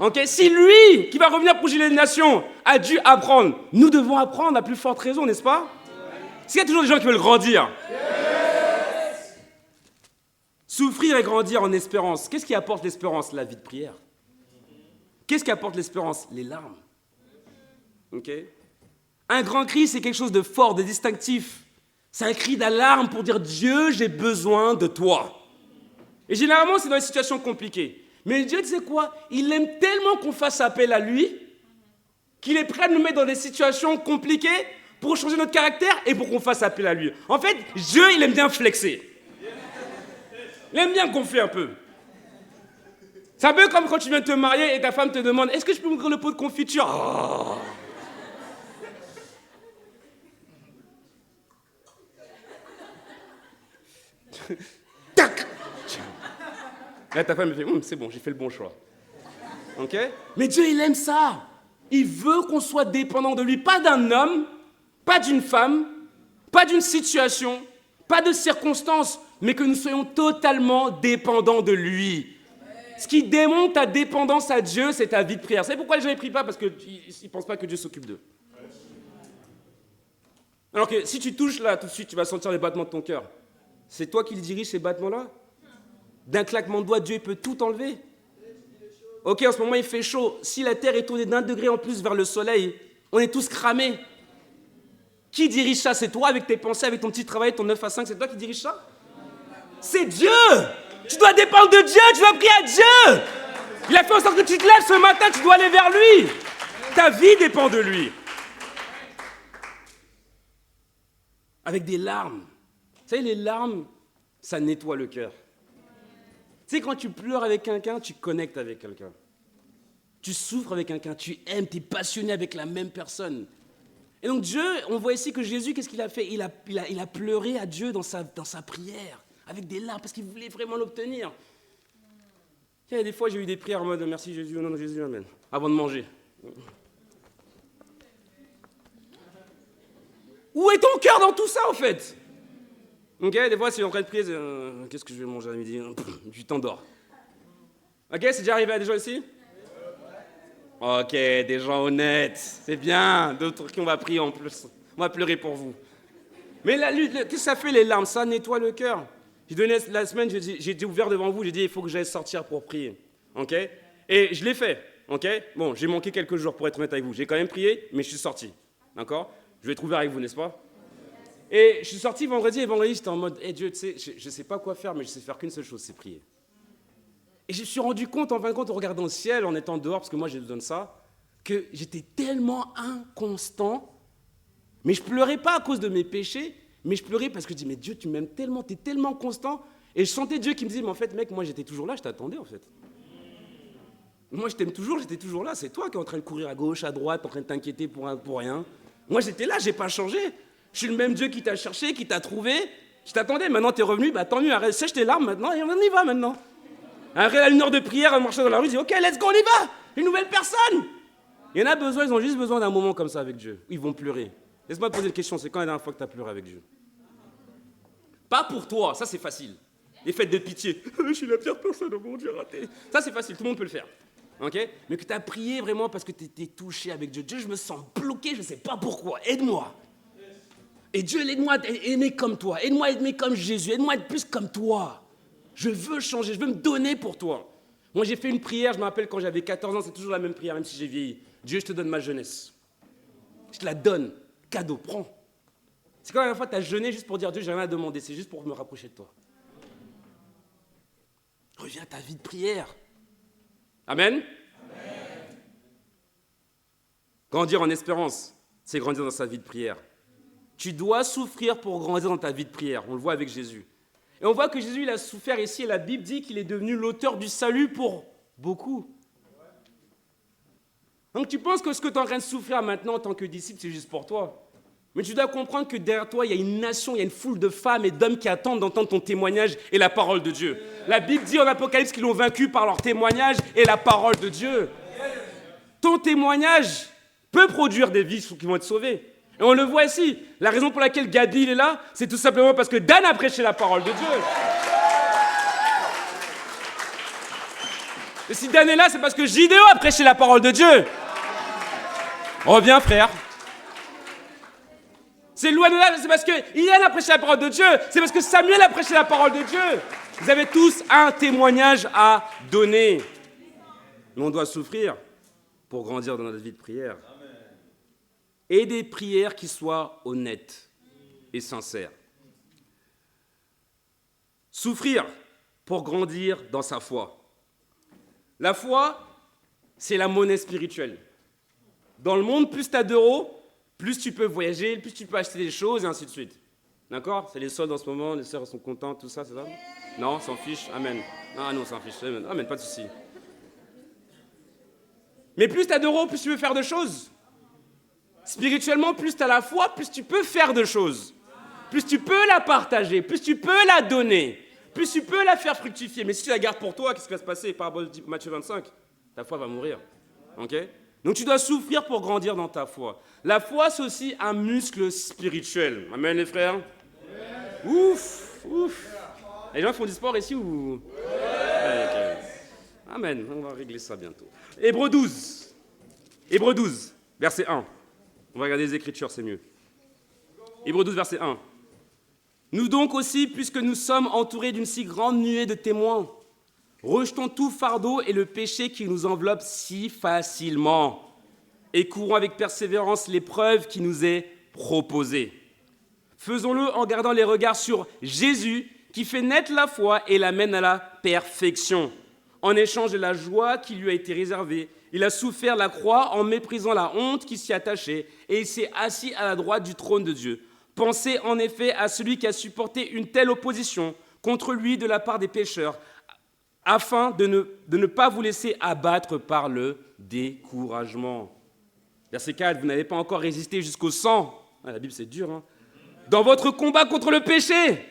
Okay? Si lui, qui va revenir pour juger les nations, a dû apprendre, nous devons apprendre à plus forte raison, n'est-ce pas? Est-ce qu'il y a toujours des gens qui veulent grandir? Yes. Souffrir et grandir en espérance. Qu'est-ce qui apporte l'espérance? La vie de prière. Qu'est-ce qui apporte l'espérance? Les larmes. Okay? Un grand cri, c'est quelque chose de fort, de distinctif. C'est un cri d'alarme pour dire « Dieu, j'ai besoin de toi ». Et généralement, c'est dans des situations compliquées. Mais Dieu, tu sais quoi? Il aime tellement qu'on fasse appel à lui qu'il est prêt à nous mettre dans des situations compliquées pour changer notre caractère et pour qu'on fasse appel à lui. En fait, Dieu, il aime bien flexer. Il aime bien gonfler un peu. C'est un peu comme quand tu viens de te marier et ta femme te demande « Est-ce que je peux m'ouvrir le pot de confiture ?» Oh. Tac. Là, ta femme me fait « C'est bon, j'ai fait le bon choix. » Okay? Mais Dieu, il aime ça. Il veut qu'on soit dépendant de lui, pas d'un homme, pas d'une femme, pas d'une situation, pas de circonstances, mais que nous soyons totalement dépendants de lui. Ce qui démontre ta dépendance à Dieu, c'est ta vie de prière. Vous savez pourquoi les gens ne prient pas? Parce qu'ils ne pensent pas que Dieu s'occupe d'eux. Alors que si tu touches là, tout de suite, tu vas sentir les battements de ton cœur. C'est toi qui dirige ces battements-là? D'un claquement de doigts, Dieu peut tout enlever. Ok, en ce moment, il fait chaud. Si la Terre est tournée d'1 degré en plus vers le soleil, on est tous cramés. Qui dirige ça? C'est toi avec tes pensées, avec ton petit travail, ton 9 à 5, c'est toi qui dirige ça? C'est Dieu! Tu dois dépendre de Dieu, tu dois prier à Dieu! Il a fait en sorte que tu te lèves ce matin, tu dois aller vers lui. Ta vie dépend de lui. Avec des larmes. Vous savez, les larmes, ça nettoie le cœur. Tu sais, quand tu pleures avec quelqu'un, tu connectes avec quelqu'un. Tu souffres avec quelqu'un, tu aimes, tu es passionné avec la même personne. Et donc Dieu, on voit ici que Jésus, qu'est-ce qu'il a fait? Il a pleuré à Dieu dans sa prière, avec des larmes, parce qu'il voulait vraiment l'obtenir. Il y a des fois, j'ai eu des prières en mode « Merci Jésus, au nom de Jésus, Amen », avant de manger. Où est ton cœur dans tout ça, en fait? Ok, des fois, si je suis en train de prier, qu'est-ce que je vais manger à midi? Tu t'endors. Ok, c'est déjà arrivé à des gens ici? Ok, des gens honnêtes, c'est bien. D'autres qui on va prier en plus. On va pleurer pour vous. Mais qu'est-ce que ça fait les larmes? Ça nettoie le cœur. J'ai donné la semaine, j'ai été ouvert devant vous, j'ai dit il faut que j'aille sortir pour prier. Ok? Et je l'ai fait. Ok? Bon, j'ai manqué quelques jours pour être honnête avec vous. J'ai quand même prié, mais je suis sorti. D'accord? Je vais être ouvert avec vous, n'est-ce pas? Et je suis sorti vendredi, et vendredi, j'étais en mode hey, Dieu, tu sais, je ne sais pas quoi faire, mais je sais faire qu'une seule chose, c'est prier. Et je me suis rendu compte, en fin de compte, en regardant le ciel, en étant dehors, parce que moi j'ai besoin de ça, que j'étais tellement inconstant, mais je pleurais pas à cause de mes péchés, mais je pleurais parce que je dis, mais Dieu, tu m'aimes tellement, tu es tellement constant. Et je sentais Dieu qui me disait, mais en fait, mec, moi j'étais toujours là, je t'attendais en fait. Moi je t'aime toujours, j'étais toujours là, c'est toi qui es en train de courir à gauche, à droite, en train de t'inquiéter pour rien. Moi j'étais là, j'ai pas changé. Je suis le même Dieu qui t'a cherché, qui t'a trouvé. Je t'attendais, maintenant t'es revenu, bah tant mieux, arrête, sèche tes larmes maintenant et on y va maintenant. À une heure de prière, en marchant dans la rue, je dis ok, let's go, on y va, une nouvelle personne. Il y en a besoin, ils ont juste besoin d'un moment comme ça avec Dieu, où ils vont pleurer. Laisse-moi te poser une question, c'est quand la dernière fois que tu as pleuré avec Dieu? Pas pour toi, ça c'est facile. Les fêtes de pitié, je suis la pire personne au monde, j'ai raté. Ça c'est facile, tout le monde peut le faire. Okay? Mais que tu as prié vraiment parce que tu étais touché avec Dieu. Dieu, je me sens bloqué, je ne sais pas pourquoi, aide-moi. Et Dieu, aide-moi à aimer comme toi, aide-moi à aimer comme Jésus, aide-moi à être plus comme toi. Je veux changer, je veux me donner pour toi. Moi, j'ai fait une prière, je me rappelle quand j'avais 14 ans, c'est toujours la même prière, même si j'ai vieilli. Dieu, je te donne ma jeunesse. Je te la donne, cadeau, prends. C'est quand la dernière fois que tu as jeûné juste pour dire Dieu, j'ai rien à demander, c'est juste pour me rapprocher de toi. Reviens à ta vie de prière. Amen. Amen. Grandir en espérance, c'est grandir dans sa vie de prière. Tu dois souffrir pour grandir dans ta vie de prière. On le voit avec Jésus. Et on voit que Jésus, il a souffert ici, et la Bible dit qu'il est devenu l'auteur du salut pour beaucoup. Donc tu penses que ce que tu es en train de souffrir maintenant en tant que disciple, c'est juste pour toi. Mais tu dois comprendre que derrière toi, il y a une nation, il y a une foule de femmes et d'hommes qui attendent d'entendre ton témoignage et la parole de Dieu. La Bible dit en Apocalypse qu'ils l'ont vaincu par leur témoignage et la parole de Dieu. Ton témoignage peut produire des vies qui vont être sauvées. Et on le voit ici. La raison pour laquelle Gabi est là, c'est tout simplement parce que Dan a prêché la parole de Dieu. Et si Dan est là, c'est parce que Gideon a prêché la parole de Dieu. Reviens, frère. C'est Louane là, c'est parce que Yann a prêché la parole de Dieu. C'est parce que Samuel a prêché la parole de Dieu. Vous avez tous un témoignage à donner. Mais on doit souffrir pour grandir dans notre vie de prière. Et des prières qui soient honnêtes et sincères. Souffrir pour grandir dans sa foi. La foi, c'est la monnaie spirituelle. Dans le monde, plus tu as d'euros, plus tu peux voyager, plus tu peux acheter des choses, et ainsi de suite. D'accord? C'est les soldes en ce moment, les sœurs sont contentes, tout ça, c'est ça? Non, s'en fiche, amen. Ah non, s'en fiche, amen, pas de souci. Mais plus tu as d'euros, plus tu veux faire de choses. Spirituellement, plus tu as la foi, plus tu peux faire de choses. Plus tu peux la partager, plus tu peux la donner, plus tu peux la faire fructifier. Mais si tu la gardes pour toi, qu'est-ce qui va se passer? Parabole de Matthieu 25, ta foi va mourir. Ok? Donc tu dois souffrir pour grandir dans ta foi. La foi, c'est aussi un muscle spirituel. Amen les frères. Ouf, ouf. Les gens font du sport ici ou... Ouais, okay. Amen, on va régler ça bientôt. Hébreux 12, verset 1. On va regarder les Écritures, c'est mieux. Hébreux 12, verset 1. Nous donc aussi, puisque nous sommes entourés d'une si grande nuée de témoins, rejetons tout fardeau et le péché qui nous enveloppe si facilement, et courons avec persévérance l'épreuve qui nous est proposée. Faisons-le en gardant les regards sur Jésus, qui fait naître la foi et l'amène à la perfection. En échange de la joie qui lui a été réservée, il a souffert la croix en méprisant la honte qui s'y attachait, et il s'est assis à la droite du trône de Dieu. Pensez en effet à celui qui a supporté une telle opposition contre lui de la part des pécheurs, afin de ne pas vous laisser abattre par le découragement. Verset 4, vous n'avez pas encore résisté jusqu'au sang. Ah, la Bible, c'est dur, hein. Dans votre combat contre le péché.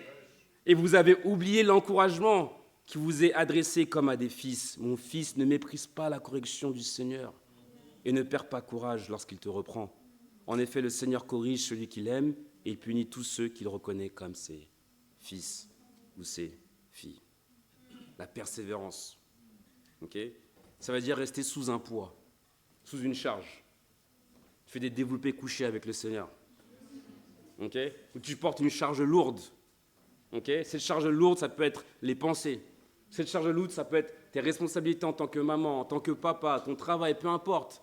Et vous avez oublié l'encouragement qui vous est adressé comme à des fils. Mon fils, ne méprise pas la correction du Seigneur et ne perds pas courage lorsqu'il te reprend. En effet, le Seigneur corrige celui qu'il aime et punit tous ceux qu'il reconnaît comme ses fils ou ses filles. La persévérance, okay? Ça veut dire rester sous un poids, sous une charge. Tu fais des développés couchés avec le Seigneur. Okay? Ou tu portes une charge lourde. Okay? Cette charge lourde, ça peut être les pensées. Cette charge lourde, ça peut être tes responsabilités en tant que maman, en tant que papa, ton travail, peu importe.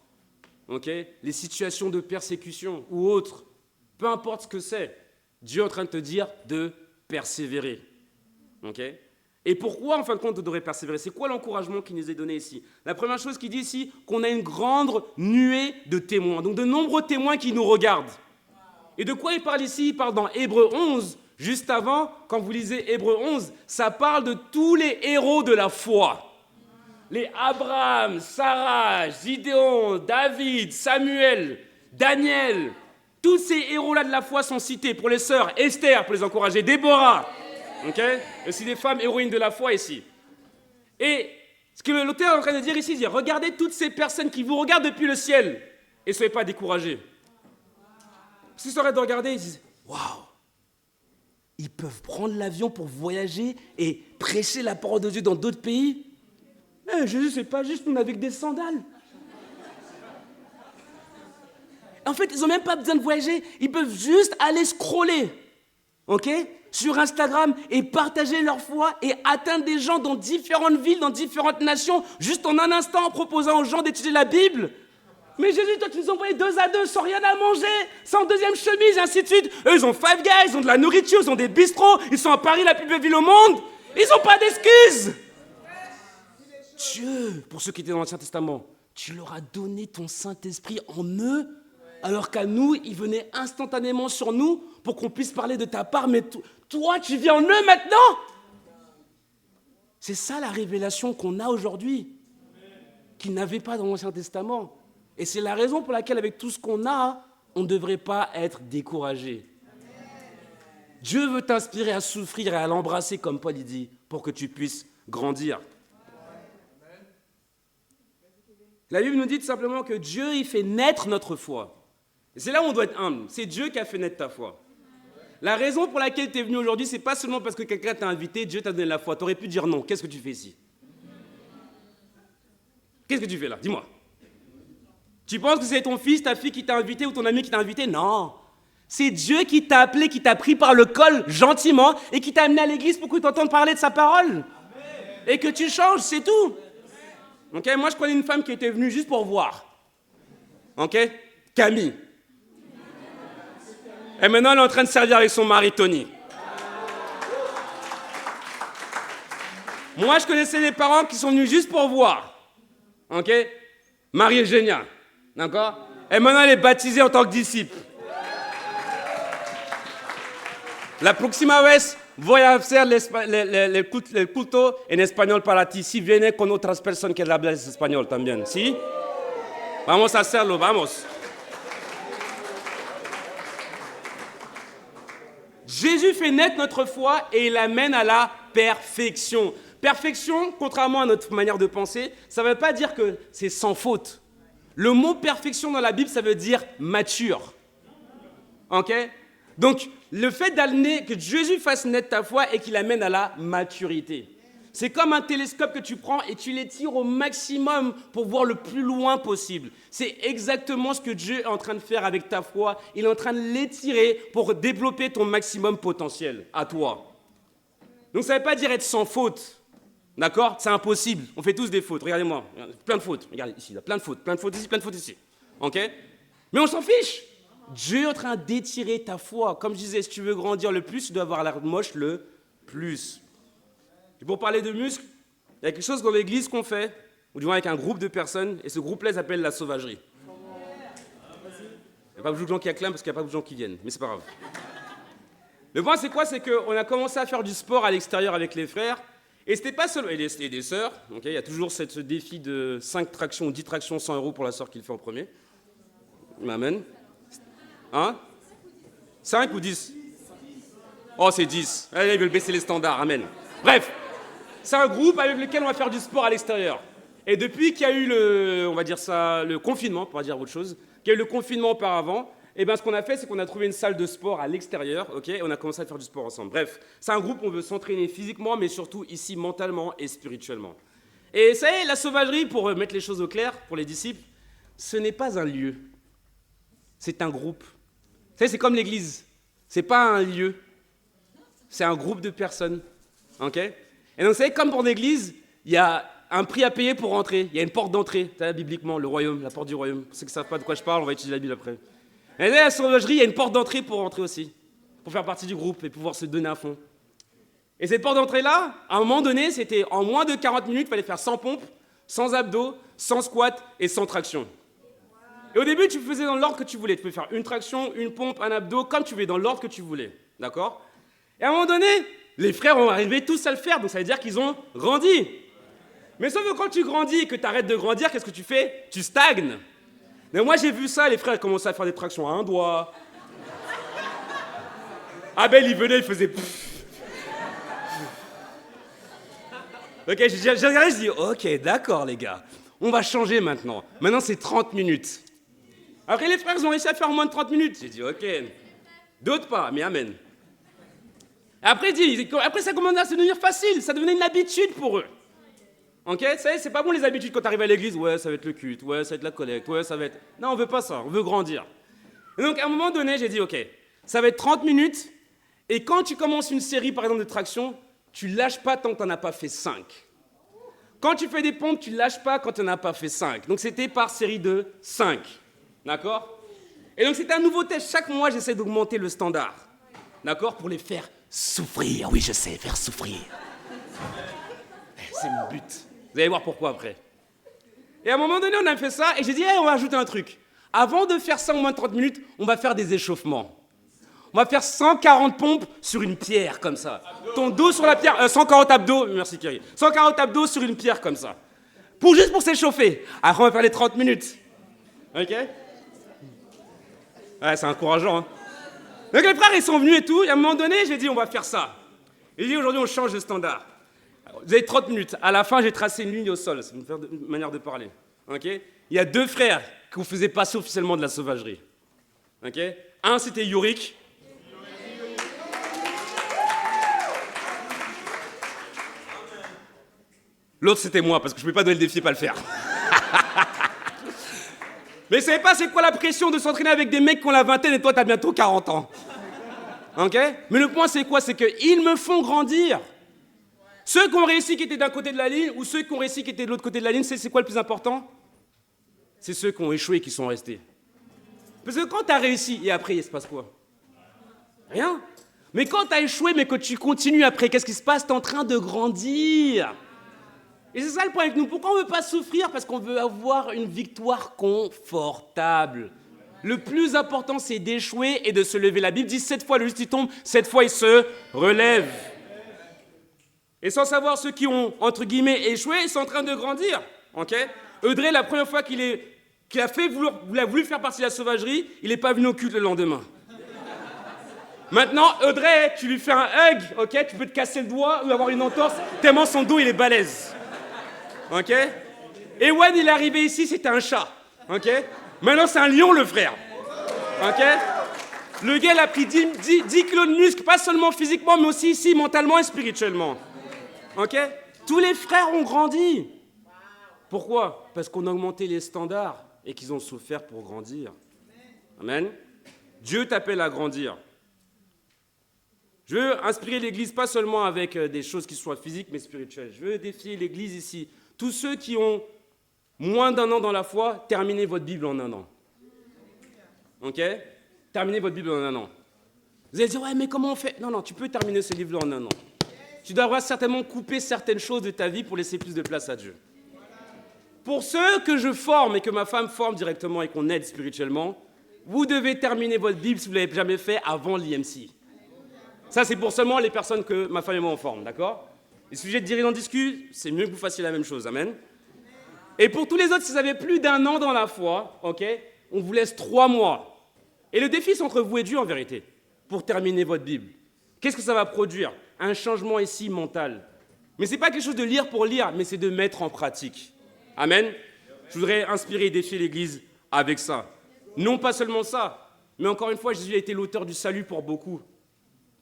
Okay? Les situations de persécution ou autres, peu importe ce que c'est, Dieu est en train de te dire de persévérer. Okay? Et pourquoi, en fin de compte, on devrait persévérer? C'est quoi l'encouragement qui nous est donné ici? La première chose qu'il dit ici, qu'on a une grande nuée de témoins, donc de nombreux témoins qui nous regardent. Et de quoi il parle ici? Il parle dans Hébreux 11, juste avant, quand vous lisez Hébreux 11, ça parle de tous les héros de la foi. Les Abraham, Sarah, Gideon, David, Samuel, Daniel, tous ces héros-là de la foi sont cités pour les sœurs, Esther, pour les encourager, Déborah, okay? Aussi des femmes héroïnes de la foi ici. Et ce que l'auteur est en train de dire ici, il dit, regardez toutes ces personnes qui vous regardent depuis le ciel et ne soyez pas découragés. Parce qu'ils seraient de regarder, ils disent, waouh, ils peuvent prendre l'avion pour voyager et prêcher la parole de Dieu dans d'autres pays. Jésus, c'est pas juste, nous avec des sandales. En fait, ils n'ont même pas besoin de voyager, ils peuvent juste aller scroller, ok, sur Instagram et partager leur foi et atteindre des gens dans différentes villes, dans différentes nations, juste en un instant en proposant aux gens d'étudier la Bible. Mais Jésus, toi, tu nous envoies 2 à 2, sans rien à manger, sans deuxième chemise, et ainsi de suite. Eux, ils ont Five Guys, ils ont de la nourriture, ils ont des bistrots, ils sont à Paris, la plus belle ville au monde. Ils n'ont pas d'excuses. Dieu, pour ceux qui étaient dans l'Ancien Testament, tu leur as donné ton Saint-Esprit en eux, alors qu'à nous, il venait instantanément sur nous pour qu'on puisse parler de ta part. Mais toi, tu vis en eux maintenant. C'est ça la révélation qu'on a aujourd'hui, qu'ils n'avaient pas dans l'Ancien Testament. Et c'est la raison pour laquelle, avec tout ce qu'on a, on ne devrait pas être découragé. Dieu veut t'inspirer à souffrir et à l'embrasser, comme Paul dit, pour que tu puisses grandir. La Bible nous dit tout simplement que Dieu, il fait naître notre foi. Et c'est là où on doit être humble. C'est Dieu qui a fait naître ta foi. La raison pour laquelle tu es venu aujourd'hui, c'est pas seulement parce que quelqu'un t'a invité, Dieu t'a donné la foi. Tu aurais pu dire non. Qu'est-ce que tu fais ici? Qu'est-ce que tu fais là? Dis-moi. Tu penses que c'est ton fils, ta fille qui t'a invité ou ton ami qui t'a invité? Non. C'est Dieu qui t'a appelé, qui t'a pris par le col gentiment et qui t'a amené à l'église pour que tu entendes parler de sa parole. Amen. Et que tu changes, c'est tout. Okay? Moi, je connais une femme qui était venue juste pour voir. Okay? Camille. Et maintenant, elle est en train de servir avec son mari, Tony. Moi, je connaissais des parents qui sont venus juste pour voir. Okay? Marie Eugénia. D'accord? Et maintenant, elle est baptisée en tant que disciple. La próxima vez voy a hacer el culto en español para ti. Si viene con otras personas que hablan español también. ¿Sí? Vamos a hacerlo, vamos. Jésus fait naître notre foi et il l'amène à la perfection. Perfection, contrairement à notre manière de penser, ça ne veut pas dire que c'est sans faute. Le mot perfection dans la Bible, ça veut dire mature. Ok? Donc, le fait que Jésus fasse naître ta foi et qu'il amène à la maturité. C'est comme un télescope que tu prends et tu l'étires au maximum pour voir le plus loin possible. C'est exactement ce que Dieu est en train de faire avec ta foi. Il est en train de l'étirer pour développer ton maximum potentiel à toi. Donc ça ne veut pas dire être sans faute. D'accord? C'est impossible. On fait tous des fautes. Regardez-moi. Plein de fautes. Regardez ici. Là. Plein de fautes. Plein de fautes ici, plein de fautes ici. Ok? Mais on s'en fiche. Dieu est en train d'étirer ta foi. Comme je disais, si tu veux grandir le plus, tu dois avoir l'air moche le plus. Et pour parler de muscles, il y a quelque chose dans l'église qu'on fait, ou du moins avec un groupe de personnes, et ce groupe-là s'appelle la sauvagerie. Il n'y a pas beaucoup de gens qui acclament parce qu'il n'y a pas beaucoup de gens qui viennent, mais c'est pas grave. Le point, c'est quoi? C'est qu'on a commencé à faire du sport à l'extérieur avec les frères, et c'était pas seulement... Et des sœurs, okay, il y a toujours ce défi de 5 tractions ou 10 tractions, 100 € pour la sœur qui le fait en premier. Amen. Hein? 5 ou 10? Oh, c'est 10. Allez, ils veulent baisser les standards, amen. Bref, c'est un groupe avec lequel on va faire du sport à l'extérieur. Et depuis qu'il y a eu le confinement, pour pas dire autre chose, qu'il y a eu le confinement auparavant, et ben ce qu'on a fait, c'est qu'on a trouvé une salle de sport à l'extérieur, ok, et on a commencé à faire du sport ensemble. Bref, c'est un groupe où on veut s'entraîner physiquement, mais surtout ici mentalement et spirituellement. Et ça y est, la sauvagerie, pour mettre les choses au clair, pour les disciples, ce n'est pas un lieu, c'est un groupe. Vous savez, c'est comme l'église, c'est pas un lieu, c'est un groupe de personnes. Ok? Et donc, vous savez, comme pour l'église, il y a un prix à payer pour rentrer. Il y a une porte d'entrée, bibliquement, le royaume, la porte du royaume. Pour ceux qui ne savent pas de quoi je parle, on va étudier la Bible après. Et là, la sauvagerie, il y a une porte d'entrée pour rentrer aussi, pour faire partie du groupe et pouvoir se donner à fond. Et cette porte d'entrée-là, à un moment donné, c'était en moins de 40 minutes, il fallait faire 100 pompes, 100 abdos, 100 squats et 100 tractions. Et au début, tu faisais dans l'ordre que tu voulais. Tu pouvais faire une traction, une pompe, un abdo, comme tu voulais, dans l'ordre que tu voulais. D'accord? Et à un moment donné, les frères ont arrivé tous à le faire, donc ça veut dire qu'ils ont grandi. Mais sauf que quand tu grandis et que tu arrêtes de grandir, qu'est-ce que tu fais? Tu stagnes. Mais moi j'ai vu ça, les frères commençaient à faire des tractions à un doigt. Abel il venait, il faisait... Ok, j'ai regardé, je dis, ok, d'accord les gars, on va changer maintenant. Maintenant c'est 30 minutes. Après les frères ils ont réussi à faire en moins de 30 minutes. J'ai dit, ok, d'autres pas, mais amen. Après ça commençait à se devenir facile, ça devenait une habitude pour eux. Ok, c'est pas bon les habitudes quand tu arrives à l'église, ouais, ça va être le culte, ouais, ça va être la collecte, ouais, ça va être... Non, on veut pas ça, on veut grandir. Et donc à un moment donné, j'ai dit, ok, ça va être 30 minutes, et quand tu commences une série, par exemple, de tractions, tu lâches pas tant que tu n'en as pas fait 5. Quand tu fais des pompes, tu lâches pas quand tu n'en as pas fait 5. Donc c'était par série de 5. D'accord? Et donc c'était un nouveau test. Chaque mois, j'essaie d'augmenter le standard. D'accord? Pour les faire souffrir. Oui, je sais, faire souffrir. C'est mon but. Vous allez voir pourquoi après. Et à un moment donné, on a fait ça, et j'ai dit, hey, on va ajouter un truc. Avant de faire ça en moins de 30 minutes, on va faire des échauffements. On va faire 140 pompes sur une pierre, comme ça. Ton dos sur la pierre, 140 abdos, merci Thierry. 140 abdos sur une pierre, comme ça. Juste pour s'échauffer. Après, on va faire les 30 minutes. Ok? Ouais, c'est encourageant, hein. Donc les frères, ils sont venus et tout, et à un moment donné, j'ai dit, on va faire ça. Et j'ai dit, aujourd'hui, on change de standard. Vous avez 30 minutes. À la fin, j'ai tracé une ligne au sol. C'est une manière de parler. Okay? Il y a 2 frères qui ne faisaient pas officiellement de la sauvagerie. Okay? Un, c'était Yorick. L'autre, c'était moi, parce que je ne pouvais pas donner le défi et pas le faire. Mais vous savez pas c'est quoi la pression de s'entraîner avec des mecs qui ont la vingtaine et toi, tu as bientôt 40 ans. Ok? Mais le point, c'est quoi? C'est qu'ils me font grandir. Ceux qui ont réussi qui étaient d'un côté de la ligne ou ceux qui ont réussi qui étaient de l'autre côté de la ligne, c'est quoi le plus important? C'est ceux qui ont échoué qui sont restés. Parce que quand tu as réussi, et après, il se passe quoi? Rien. Mais quand tu as échoué, mais que tu continues après, qu'est-ce qui se passe? Tu es en train de grandir. Et c'est ça le point avec nous. Pourquoi on ne veut pas souffrir? Parce qu'on veut avoir une victoire confortable. Le plus important, c'est d'échouer et de se lever. La Bible dit 7 fois le juste il tombe, 7 fois il se relève. Et sans savoir ceux qui ont, entre guillemets, échoué, ils sont en train de grandir. Okay? Eudré, la première fois qu'il a voulu faire partie de la sauvagerie, il n'est pas venu au culte le lendemain. Maintenant, Eudré, tu lui fais un hug, ok? Tu peux te casser le doigt ou avoir une entorse, tellement son dos, il est balèze. Ok? Ewan, il est arrivé ici, c'était un chat. Ok? Maintenant, c'est un lion, le frère. Ok? Le gars, il a pris 10 kilos de muscles, pas seulement physiquement, mais aussi ici, mentalement et spirituellement. Ok? Tous les frères ont grandi. Pourquoi? Parce qu'on a augmenté les standards et qu'ils ont souffert pour grandir. Amen. Dieu t'appelle à grandir. Je veux inspirer l'Église pas seulement avec des choses qui soient physiques, mais spirituelles. Je veux défier l'Église ici. Tous ceux qui ont moins d'1 an dans la foi, terminez votre Bible en 1 an. Ok? Terminez votre Bible en 1 an. Vous allez dire, ouais, mais comment on fait? Non, tu peux terminer ce livre en 1 an. Tu devras certainement couper certaines choses de ta vie pour laisser plus de place à Dieu. Pour ceux que je forme et que ma femme forme directement et qu'on aide spirituellement, vous devez terminer votre Bible si vous ne l'avez jamais fait avant l'IMC. Ça, c'est pour seulement les personnes que ma femme et moi on forme, d'accord? Les sujets de dirigeants discutent, c'est mieux que vous fassiez la même chose, amen. Et pour tous les autres, si vous avez plus d'1 an dans la foi, ok, on vous laisse 3 mois. Et le défi, c'est entre vous et Dieu, en vérité, pour terminer votre Bible. Qu'est-ce que ça va produire? Un changement ici mental. Mais ce n'est pas quelque chose de lire pour lire, mais c'est de mettre en pratique. Amen. Je voudrais inspirer et défier l'Église avec ça. Non pas seulement ça, mais encore une fois, Jésus a été l'auteur du salut pour beaucoup.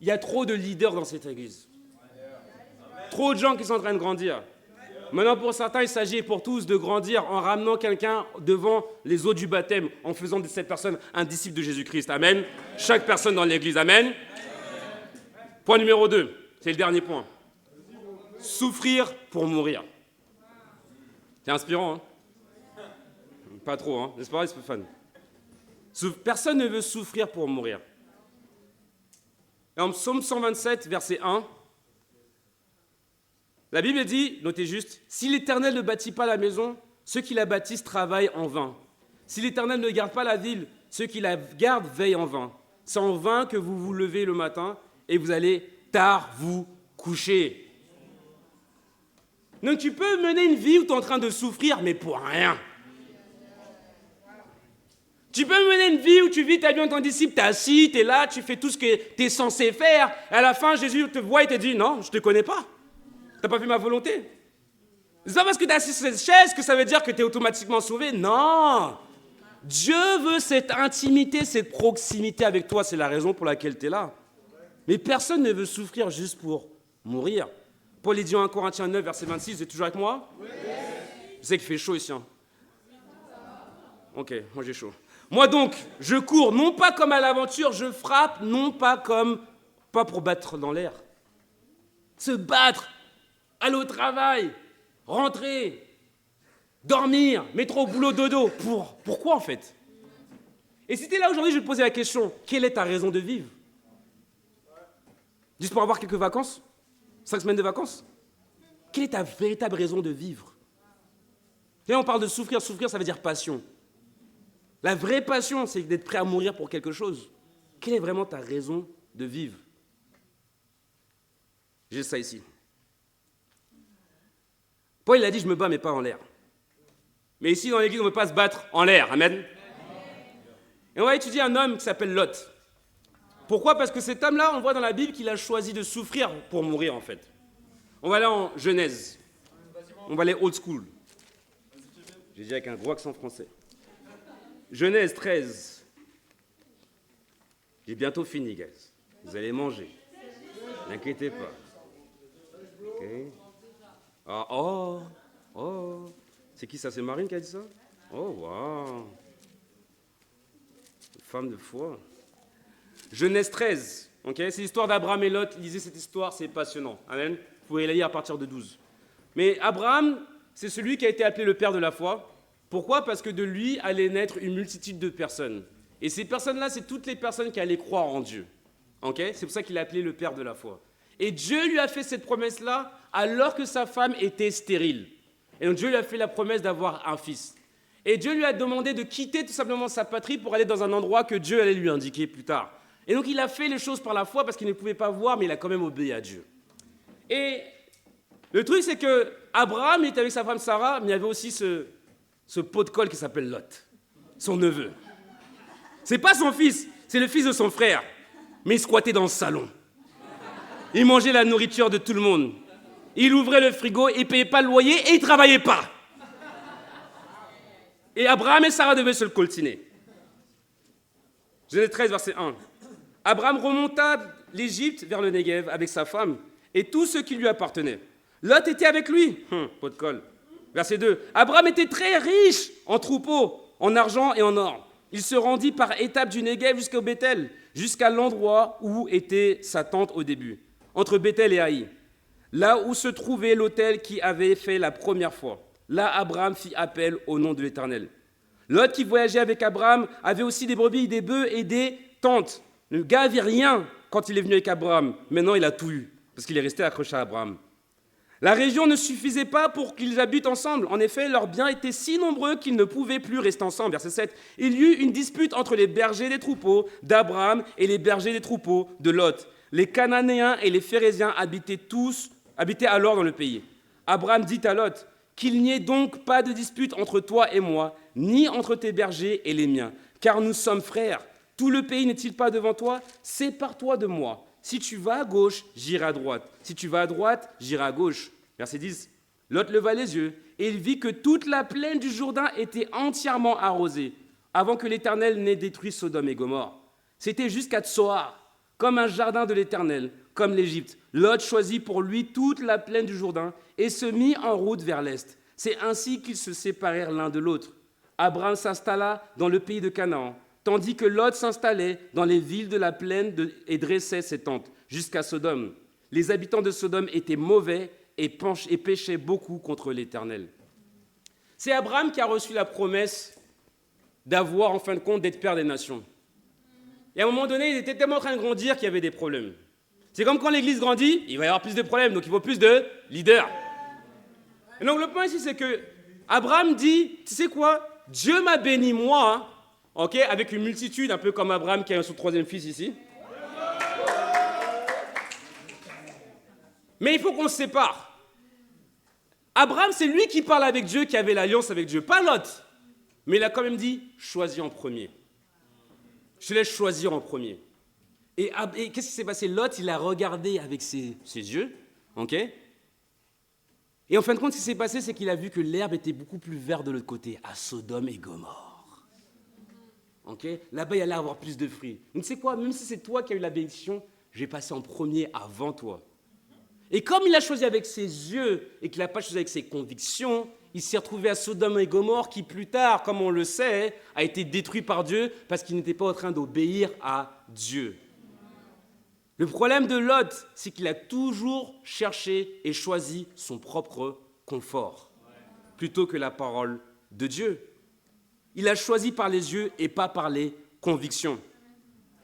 Il y a trop de leaders dans cette Église. Trop de gens qui sont en train de grandir. Maintenant, pour certains, il s'agit pour tous de grandir en ramenant quelqu'un devant les eaux du baptême, en faisant de cette personne un disciple de Jésus-Christ. Amen. Chaque personne dans l'Église. Amen. Point numéro 2, c'est le dernier point. Souffrir pour mourir. C'est inspirant, hein? Pas trop, hein? N'est-ce pas, Stéphane? Personne ne veut souffrir pour mourir. Et en Psaume 127, verset 1, la Bible dit, notez juste, « Si l'Éternel ne bâtit pas la maison, ceux qui la bâtissent travaillent en vain. Si l'Éternel ne garde pas la ville, ceux qui la gardent veillent en vain. C'est en vain que vous vous levez le matin et vous allez tard vous coucher. » Donc tu peux mener une vie où tu es en train de souffrir, mais pour rien. Tu peux mener une vie où tu vis ta vie en tant que disciple, tu es assis, tu es là, tu fais tout ce que tu es censé faire. À la fin, Jésus te voit et te dit, non, je ne te connais pas. Tu n'as pas fait ma volonté. C'est pas parce que tu es assis sur cette chaise que ça veut dire que tu es automatiquement sauvé. Non. Dieu veut cette intimité, cette proximité avec toi. C'est la raison pour laquelle tu es là. Mais personne ne veut souffrir juste pour mourir. Paul dit en 1 Corinthiens 9, verset 26, vous êtes toujours avec moi? Oui. Je sais qu'il fait chaud ici. Hein. Ok, moi j'ai chaud. Moi donc, je cours, non pas comme à l'aventure, je frappe, non pas pour battre dans l'air. Se battre, aller au travail, rentrer, dormir, mettre au boulot dodo. Pourquoi en fait? Et si tu es là aujourd'hui, je vais te poser la question, quelle est ta raison de vivre? Juste pour avoir quelques vacances? 5 semaines de vacances? Quelle est ta véritable raison de vivre? Et là, on parle de souffrir. Souffrir, ça veut dire passion. La vraie passion, c'est d'être prêt à mourir pour quelque chose. Quelle est vraiment ta raison de vivre? J'ai ça ici. Paul, il a dit, je me bats, mais pas en l'air. Mais ici, dans l'Église, on ne veut pas se battre en l'air. Amen. Et on va étudier un homme qui s'appelle Lot. Pourquoi? Parce que cet homme-là, on voit dans la Bible qu'il a choisi de souffrir pour mourir, en fait. On va aller en Genèse. On va aller old school. J'ai dit avec un gros accent français. Genèse 13. J'ai bientôt fini, guys. Vous allez manger. N'inquiétez pas. Ok. Ah, oh. C'est qui ça? C'est Marine qui a dit ça? Oh, waouh. Femme de foi. Genèse 13. Okay, c'est l'histoire d'Abraham et Lot. Lisez cette histoire, c'est passionnant. Amen. Vous pouvez la lire à partir de 12. Mais Abraham, c'est celui qui a été appelé le père de la foi. Pourquoi? Parce que de lui allait naître une multitude de personnes. Et ces personnes-là, c'est toutes les personnes qui allaient croire en Dieu. Okay? C'est pour ça qu'il est appelé le père de la foi. Et Dieu lui a fait cette promesse-là alors que sa femme était stérile. Et donc Dieu lui a fait la promesse d'avoir un fils. Et Dieu lui a demandé de quitter tout simplement sa patrie pour aller dans un endroit que Dieu allait lui indiquer plus tard. Et donc il a fait les choses par la foi parce qu'il ne pouvait pas voir, mais il a quand même obéi à Dieu. Et le truc, c'est que Abraham était avec sa femme Sarah, mais il y avait aussi ce pot de colle qui s'appelle Lot, son neveu. C'est pas son fils, c'est le fils de son frère. Mais il squattait dans le salon. Il mangeait la nourriture de tout le monde. Il ouvrait le frigo, il ne payait pas le loyer et il ne travaillait pas. Et Abraham et Sarah devaient se le coltiner. Genèse 13, verset 1. Abraham remonta l'Égypte vers le Negev avec sa femme et tout ce qui lui appartenait. Lot était avec lui. Pot de colle. Verset 2. Abraham était très riche en troupeaux, en argent et en or. Il se rendit par étapes du Negev jusqu'au Béthel, jusqu'à l'endroit où était sa tente au début, entre Béthel et Haï, là où se trouvait l'autel qu'il avait fait la première fois. Là, Abraham fit appel au nom de l'Éternel. Lot, qui voyageait avec Abraham, avait aussi des brebis, des bœufs et des tentes. Le gars n'avait rien quand il est venu avec Abraham. Maintenant, il a tout eu, parce qu'il est resté accroché à Abraham. La région ne suffisait pas pour qu'ils habitent ensemble. En effet, leurs biens étaient si nombreux qu'ils ne pouvaient plus rester ensemble. Verset 7. Il y eut une dispute entre les bergers des troupeaux d'Abraham et les bergers des troupeaux de Lot. Les Cananéens et les Phéréziens habitaient alors dans le pays. Abraham dit à Lot, qu'il n'y ait donc pas de dispute entre toi et moi, ni entre tes bergers et les miens, car nous sommes frères. Tout le pays n'est-il pas devant toi? Sépare-toi de moi. Si tu vas à gauche, j'irai à droite. Si tu vas à droite, j'irai à gauche. Verset 10. Lot leva les yeux, et il vit que toute la plaine du Jourdain était entièrement arrosée, avant que l'Éternel n'ait détruit Sodome et Gomorrhe. C'était jusqu'à Tsoar, comme un jardin de l'Éternel, comme l'Égypte. Lot choisit pour lui toute la plaine du Jourdain et se mit en route vers l'est. C'est ainsi qu'ils se séparèrent l'un de l'autre. Abraham s'installa dans le pays de Canaan, tandis que Lot s'installait dans les villes de la plaine et dressait ses tentes, jusqu'à Sodome. Les habitants de Sodome étaient mauvais et péchaient beaucoup contre l'Éternel. C'est Abraham qui a reçu la promesse d'avoir, en fin de compte, d'être père des nations. Et à un moment donné, il était tellement en train de grandir qu'il y avait des problèmes. C'est comme quand l'Église grandit, il va y avoir plus de problèmes, donc il faut plus de leaders. Et donc le point ici, c'est que Abraham dit, tu sais quoi, Dieu m'a béni moi, okay, avec une multitude, un peu comme Abraham qui a son troisième fils ici. Mais il faut qu'on se sépare. Abraham, c'est lui qui parle avec Dieu, qui avait l'alliance avec Dieu, pas Lot. Mais il a quand même dit, choisis en premier. Je te laisse choisir en premier. Et qu'est-ce qui s'est passé? Lot, il a regardé avec ses yeux, ok? Et en fin de compte, ce qui s'est passé, c'est qu'il a vu que l'herbe était beaucoup plus verte de l'autre côté, à Sodome et Gomorrhe. Ok? Là-bas, il allait avoir plus de fruits. Donc, tu sais quoi? Même si c'est toi qui as eu la bénédiction, je vais passer en premier avant toi. Et comme il a choisi avec ses yeux et qu'il n'a pas choisi avec ses convictions, il s'est retrouvé à Sodome et Gomorrhe qui, plus tard, comme on le sait, a été détruit par Dieu parce qu'il n'était pas en train d'obéir à Dieu. Le problème de Lot, c'est qu'il a toujours cherché et choisi son propre confort plutôt que la parole de Dieu. Il a choisi par les yeux et pas par les convictions.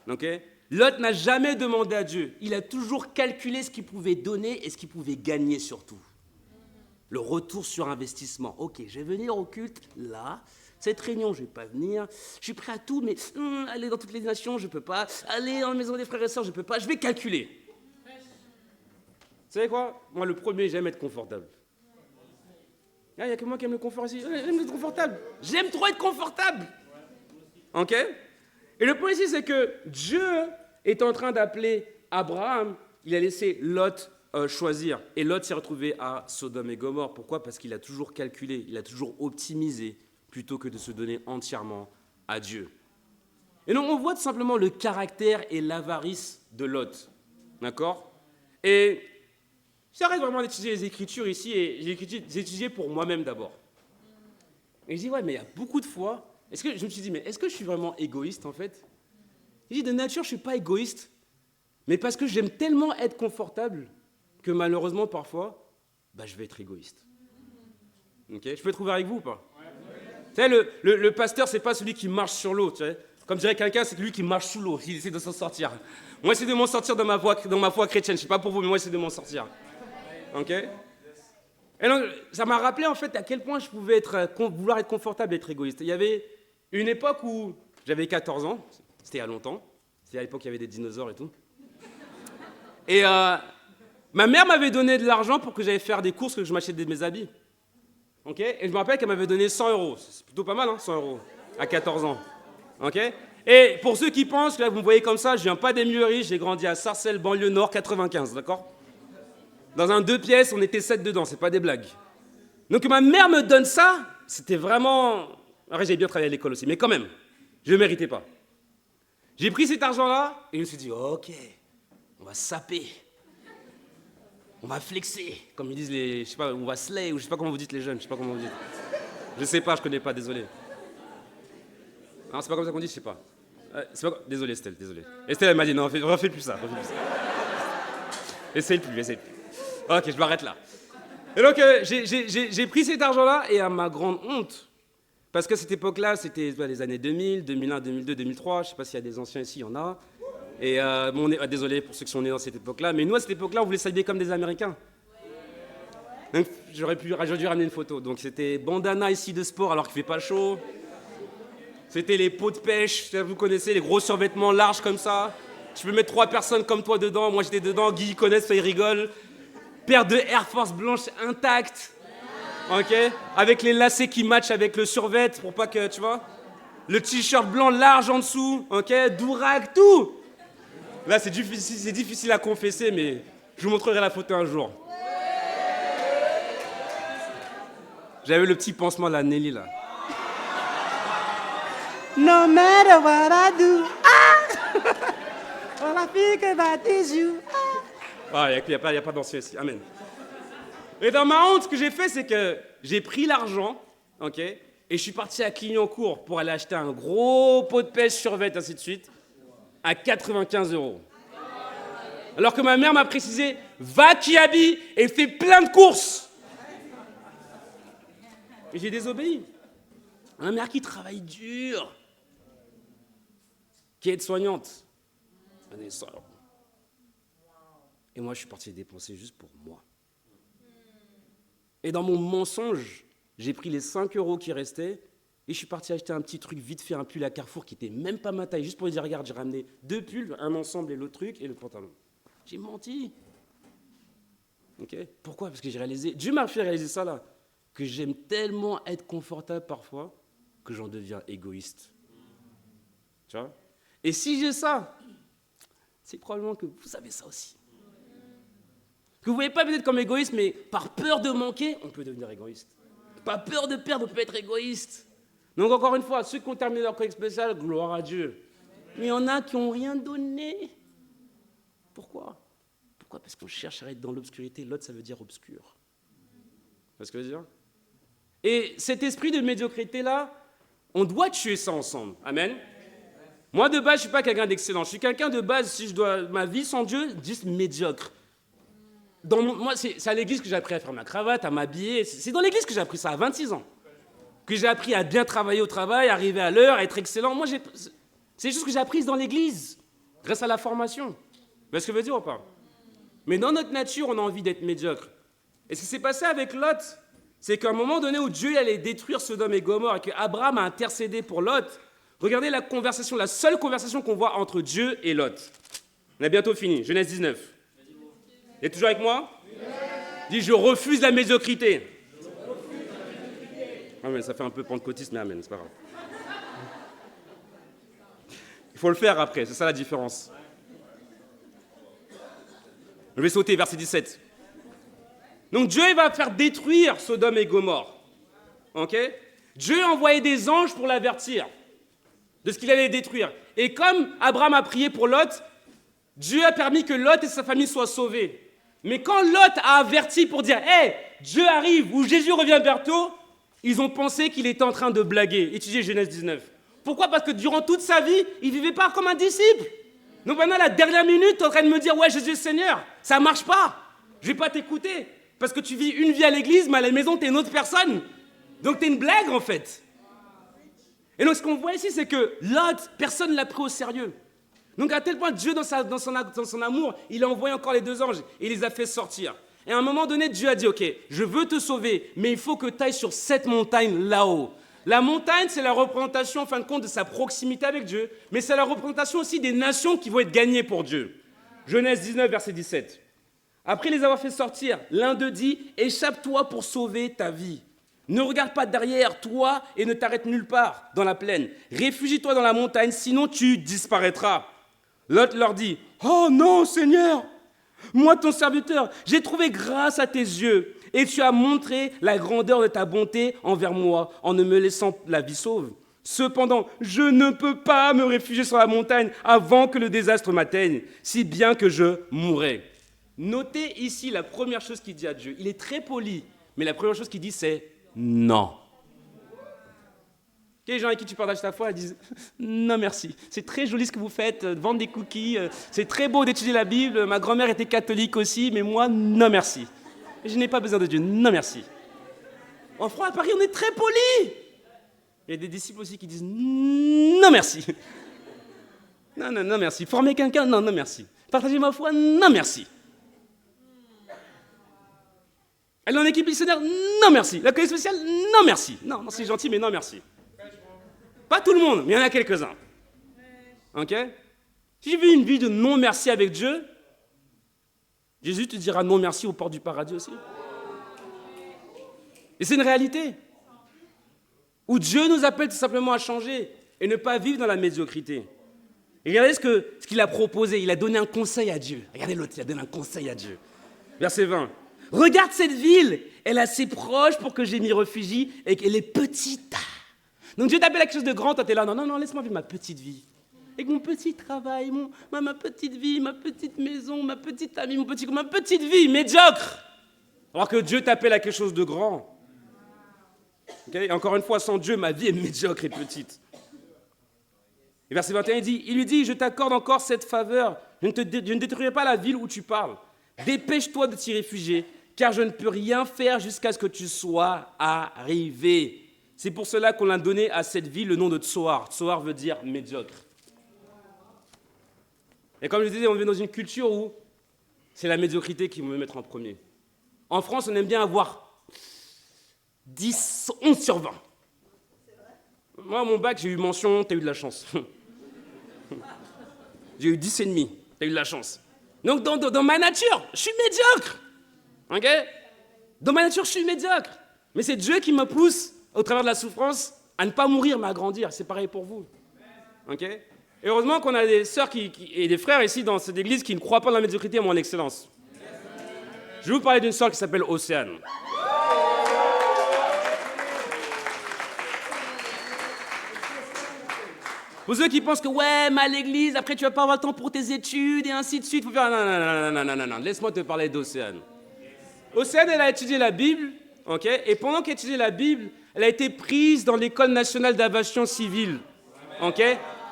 Okay? Lot n'a jamais demandé à Dieu. Il a toujours calculé ce qu'il pouvait donner et ce qu'il pouvait gagner surtout. Le retour sur investissement. Ok, je vais venir au culte, là. Cette réunion, je ne vais pas venir. Je suis prêt à tout, mais aller dans toutes les nations, je ne peux pas. Aller dans la maison des frères et sœurs, je ne peux pas. Je vais calculer. Vous savez quoi? Moi, le premier, j'aime être confortable. Il n'y a que moi qui aime le confort ici. J'aime être confortable. J'aime trop être confortable. Ok? Et le point ici, c'est que Dieu est en train d'appeler Abraham. Il a laissé Lot choisir. Et Lot s'est retrouvé à Sodome et Gomorrhe. Pourquoi? Parce qu'il a toujours calculé, il a toujours optimisé plutôt que de se donner entièrement à Dieu. Et donc, on voit tout simplement le caractère et l'avarice de Lot. D'accord? Et j'arrête vraiment d'étudier les Écritures ici, et j'ai étudié pour moi-même d'abord. Et je dis, ouais, mais il y a beaucoup de fois, je me suis dit, mais est-ce que je suis vraiment égoïste, en fait? Je dis, de nature, je ne suis pas égoïste, mais parce que j'aime tellement être confortable que malheureusement, parfois, je vais être égoïste. Okay? Je peux trouver avec vous ou pas? Tu sais, le pasteur, c'est pas celui qui marche sur l'eau, tu sais. Comme dirait quelqu'un, c'est lui qui marche sous l'eau, il essaie de s'en sortir. Moi, j'essaie de m'en sortir dans ma foi chrétienne. Je sais pas pour vous, mais moi, j'essaie de m'en sortir. Ok? Et donc, ça m'a rappelé, en fait, à quel point je pouvais vouloir être confortable et être égoïste. Il y avait une époque où j'avais 14 ans, c'était il y a longtemps, c'était à l'époque où il y avait des dinosaures et tout. Et ma mère m'avait donné de l'argent pour que j'aille faire des courses, que je m'achète mes habits. Okay? Et je me rappelle qu'elle m'avait donné 100 €. C'est plutôt pas mal, hein, 100 € à 14 ans. Okay? Et pour ceux qui pensent que là, vous me voyez comme ça, je viens pas des mieux riches, j'ai grandi à Sarcelles, banlieue nord, 95, d'accord? Dans un 2 pièces, on était 7 dedans, c'est pas des blagues. Donc ma mère me donne ça, c'était vraiment Après, j'ai bien travaillé à l'école aussi, mais quand même, je ne méritais pas. J'ai pris cet argent-là et je me suis dit, ok, on va saper. On va flexer, comme ils disent les, je sais pas, on va slay, ou je sais pas comment vous dites les jeunes, je sais pas comment vous dites. Je sais pas, je connais pas, désolé. Non, c'est pas comme ça qu'on dit, je sais pas. Désolé Estelle, désolé. Estelle elle m'a dit non, refais plus ça, Essaye plus. Ok, je m'arrête là. Et donc j'ai pris cet argent-là et à ma grande honte, parce qu'à cette époque-là, c'était les années 2000, 2001, 2002, 2003, je sais pas s'il y a des anciens ici, il y en a. Et désolé pour ceux qui sont nés dans cette époque-là, mais nous, à cette époque-là, on voulait s'habiller comme des Américains. Donc, j'aurais dû ramener une photo. Donc, c'était bandana ici de sport alors qu'il ne fait pas chaud. C'était les pots de pêche, vous connaissez, les gros survêtements larges comme ça. Tu peux mettre 3 personnes comme toi dedans. Moi, j'étais dedans. Guy, il connaît, ça, il rigole. Paire de Air Force blanches intactes. OK ? Avec les lacets qui matchent avec le survêt pour pas que, tu vois. Le t-shirt blanc large en dessous. OK ? Dourac, tout. Là, c'est difficile à confesser, mais je vous montrerai la photo un jour. J'avais le petit pansement de la Nelly, là. No matter what I do, all I think about is you. Il n'y a pas d'ancien ici, amen. Et dans ma honte, ce que j'ai fait, c'est que j'ai pris l'argent, OK, et je suis parti à Clignancourt pour aller acheter un gros pot de pêche survêt, ainsi de suite. À 95 €. Alors que ma mère m'a précisé, va Kiabi et fais plein de courses. Et j'ai désobéi. Ma mère qui travaille dur, qui est aide-soignante. Et moi, je suis parti dépenser juste pour moi. Et dans mon mensonge, j'ai pris les 5 € qui restaient. Et je suis parti acheter un petit truc vite fait, un pull à Carrefour qui n'était même pas ma taille, juste pour lui dire, regarde, j'ai ramené 2 pulls, un ensemble et l'autre truc, et le pantalon. J'ai menti. OK ? Pourquoi ? Parce que j'ai réalisé, Dieu m'a fait réaliser ça là, que j'aime tellement être confortable parfois, que j'en deviens égoïste. Tu vois ? Et si j'ai ça, c'est probablement que vous avez ça aussi. Que vous ne voyez pas peut-être comme égoïste, mais par peur de manquer, on peut devenir égoïste. Par peur de perdre, on peut être égoïste. Donc encore une fois, ceux qui ont terminé leur collecte spéciale, gloire à Dieu. Mais il y en a qui n'ont rien donné. Pourquoi ? Parce qu'on cherche à être dans l'obscurité. L'autre, ça veut dire obscur. Vous voyez ce que je veux dire ? Et cet esprit de médiocrité-là, on doit tuer ça ensemble. Amen. Moi, de base, je ne suis pas quelqu'un d'excellent. Je suis quelqu'un de base, si je dois ma vie sans Dieu, juste médiocre. Moi, c'est à l'église que j'ai appris à faire ma cravate, à m'habiller. C'est dans l'église que j'ai appris ça, à 26 ans. Que j'ai appris à bien travailler au travail, arriver à l'heure, à être excellent. Moi, c'est des choses que j'ai apprises dans l'église, grâce à la formation. Vous voyez ce que je veux dire ou pas ? Mais dans notre nature, on a envie d'être médiocre. Et ce qui s'est passé avec Lot, c'est qu'à un moment donné où Dieu allait détruire Sodome et Gomorrhe et qu'Abraham a intercédé pour Lot, regardez la conversation, la seule conversation qu'on voit entre Dieu et Lot. On a bientôt fini, Genèse 19. Vous êtes toujours avec moi ? Dis, je refuse la médiocrité. Ah mais ça fait un peu pentecôtiste, mais amen, c'est pas grave. Il faut le faire après, c'est ça la différence. Je vais sauter, verset 17. Donc Dieu il va faire détruire Sodome et Gomorrhe. Ok ? Dieu a envoyé des anges pour l'avertir de ce qu'il allait détruire. Et comme Abraham a prié pour Lot, Dieu a permis que Lot et sa famille soient sauvés. Mais quand Lot a averti pour dire « Hey, Dieu arrive » ou « Jésus revient bientôt », ils ont pensé qu'il était en train de blaguer. Étudiez Genèse 19. Pourquoi ? Parce que durant toute sa vie, il ne vivait pas comme un disciple. Donc maintenant, à la dernière minute, tu es en train de me dire « Ouais, Jésus est Seigneur ». Ça ne marche pas. Je ne vais pas t'écouter. Parce que tu vis une vie à l'église, mais à la maison, tu es une autre personne. Donc tu es une blague, en fait. Et donc, ce qu'on voit ici, c'est que Lot, personne ne l'a pris au sérieux. Donc, à tel point, Dieu, dans son amour, il a envoyé encore les 2 anges et il les a fait sortir. Et à un moment donné, Dieu a dit, OK, je veux te sauver, mais il faut que tu ailles sur cette montagne là-haut. La montagne, c'est la représentation, en fin de compte, de sa proximité avec Dieu, mais c'est la représentation aussi des nations qui vont être gagnées pour Dieu. Genèse 19, verset 17. Après les avoir fait sortir, l'un d'eux dit, échappe-toi pour sauver ta vie. Ne regarde pas derrière toi et ne t'arrête nulle part dans la plaine. Réfugie-toi dans la montagne, sinon tu disparaîtras. Lot leur dit, « Oh non, Seigneur, moi ton serviteur, j'ai trouvé grâce à tes yeux Et tu as montré la grandeur de ta bonté envers moi en ne me laissant la vie sauve. Cependant, je ne peux pas me réfugier sur la montagne avant que le désastre m'atteigne, si bien que je mourrai. Notez ici la première chose qu'il dit à Dieu. Il est très poli, mais la première chose qu'il dit, c'est non. Les gens avec qui tu partages ta foi, ils disent « Non, merci. C'est très joli ce que vous faites, vendre des cookies. C'est très beau d'étudier la Bible. Ma grand-mère était catholique aussi, mais moi, non, merci. Je n'ai pas besoin de Dieu. Non, merci. » En France, à Paris, on est très polis. Il y a des disciples aussi qui disent « Non, merci. » Non, non, non, merci. Former quelqu'un, non, non, merci. Partager ma foi, non, merci. Aller en équipe missionnaire, non, merci. L'accueil spécial, non, merci. Non, non, c'est gentil, mais non, merci. Pas tout le monde, mais il y en a quelques-uns. Ok? Si tu veux une vie de non-merci avec Dieu, Jésus te dira non merci aux portes du paradis aussi. Et c'est une réalité. Où Dieu nous appelle tout simplement à changer et ne pas vivre dans la médiocrité. Et regardez ce qu'il a proposé. Il a donné un conseil à Dieu. Regardez l'autre, il a donné un conseil à Dieu. Verset 20. Regarde cette ville, elle est assez proche pour que je m'y réfugie et qu'elle est petite. Donc Dieu t'appelle à quelque chose de grand, toi t'es là, non, non, non, laisse-moi vivre ma petite vie. Avec mon petit travail, ma petite vie, ma petite maison, ma petite amie, ma petite vie médiocre. Alors que Dieu t'appelle à quelque chose de grand. Okay? Et encore une fois, sans Dieu, ma vie est médiocre et petite. Et verset 21, il lui dit, je t'accorde encore cette faveur, je ne détruirai pas la ville où tu parles. Dépêche-toi de t'y réfugier, car je ne peux rien faire jusqu'à ce que tu sois arrivé. C'est pour cela qu'on a donné à cette ville le nom de Tsoar. Tsoar veut dire médiocre. Et comme je disais, on vit dans une culture où c'est la médiocrité qui veut mettre en premier. En France, on aime bien avoir 10, 11 sur 20. Moi, mon bac, j'ai eu mention, t'as eu de la chance. J'ai eu 10,5, t'as eu de la chance. Donc, dans ma nature, je suis médiocre. Ok? Dans ma nature, je suis médiocre. Mais c'est Dieu qui me pousse, au travers de la souffrance, à ne pas mourir, mais à grandir. C'est pareil pour vous. Ok? Et heureusement qu'on a des sœurs et des frères ici dans cette église qui ne croient pas en la médiocrité mais en l'excellence. Je vais vous parler d'une sœur qui s'appelle Océane. Pour ceux qui pensent que, ouais, mais à l'église, après tu vas pas avoir le temps pour tes études et ainsi de suite, il faut faire... Non, laisse-moi te parler d'Océane. Océane, elle a étudié la Bible, ok? Et pendant qu'elle étudiait la Bible, elle a été prise dans l'École nationale d'aviation civile, ok?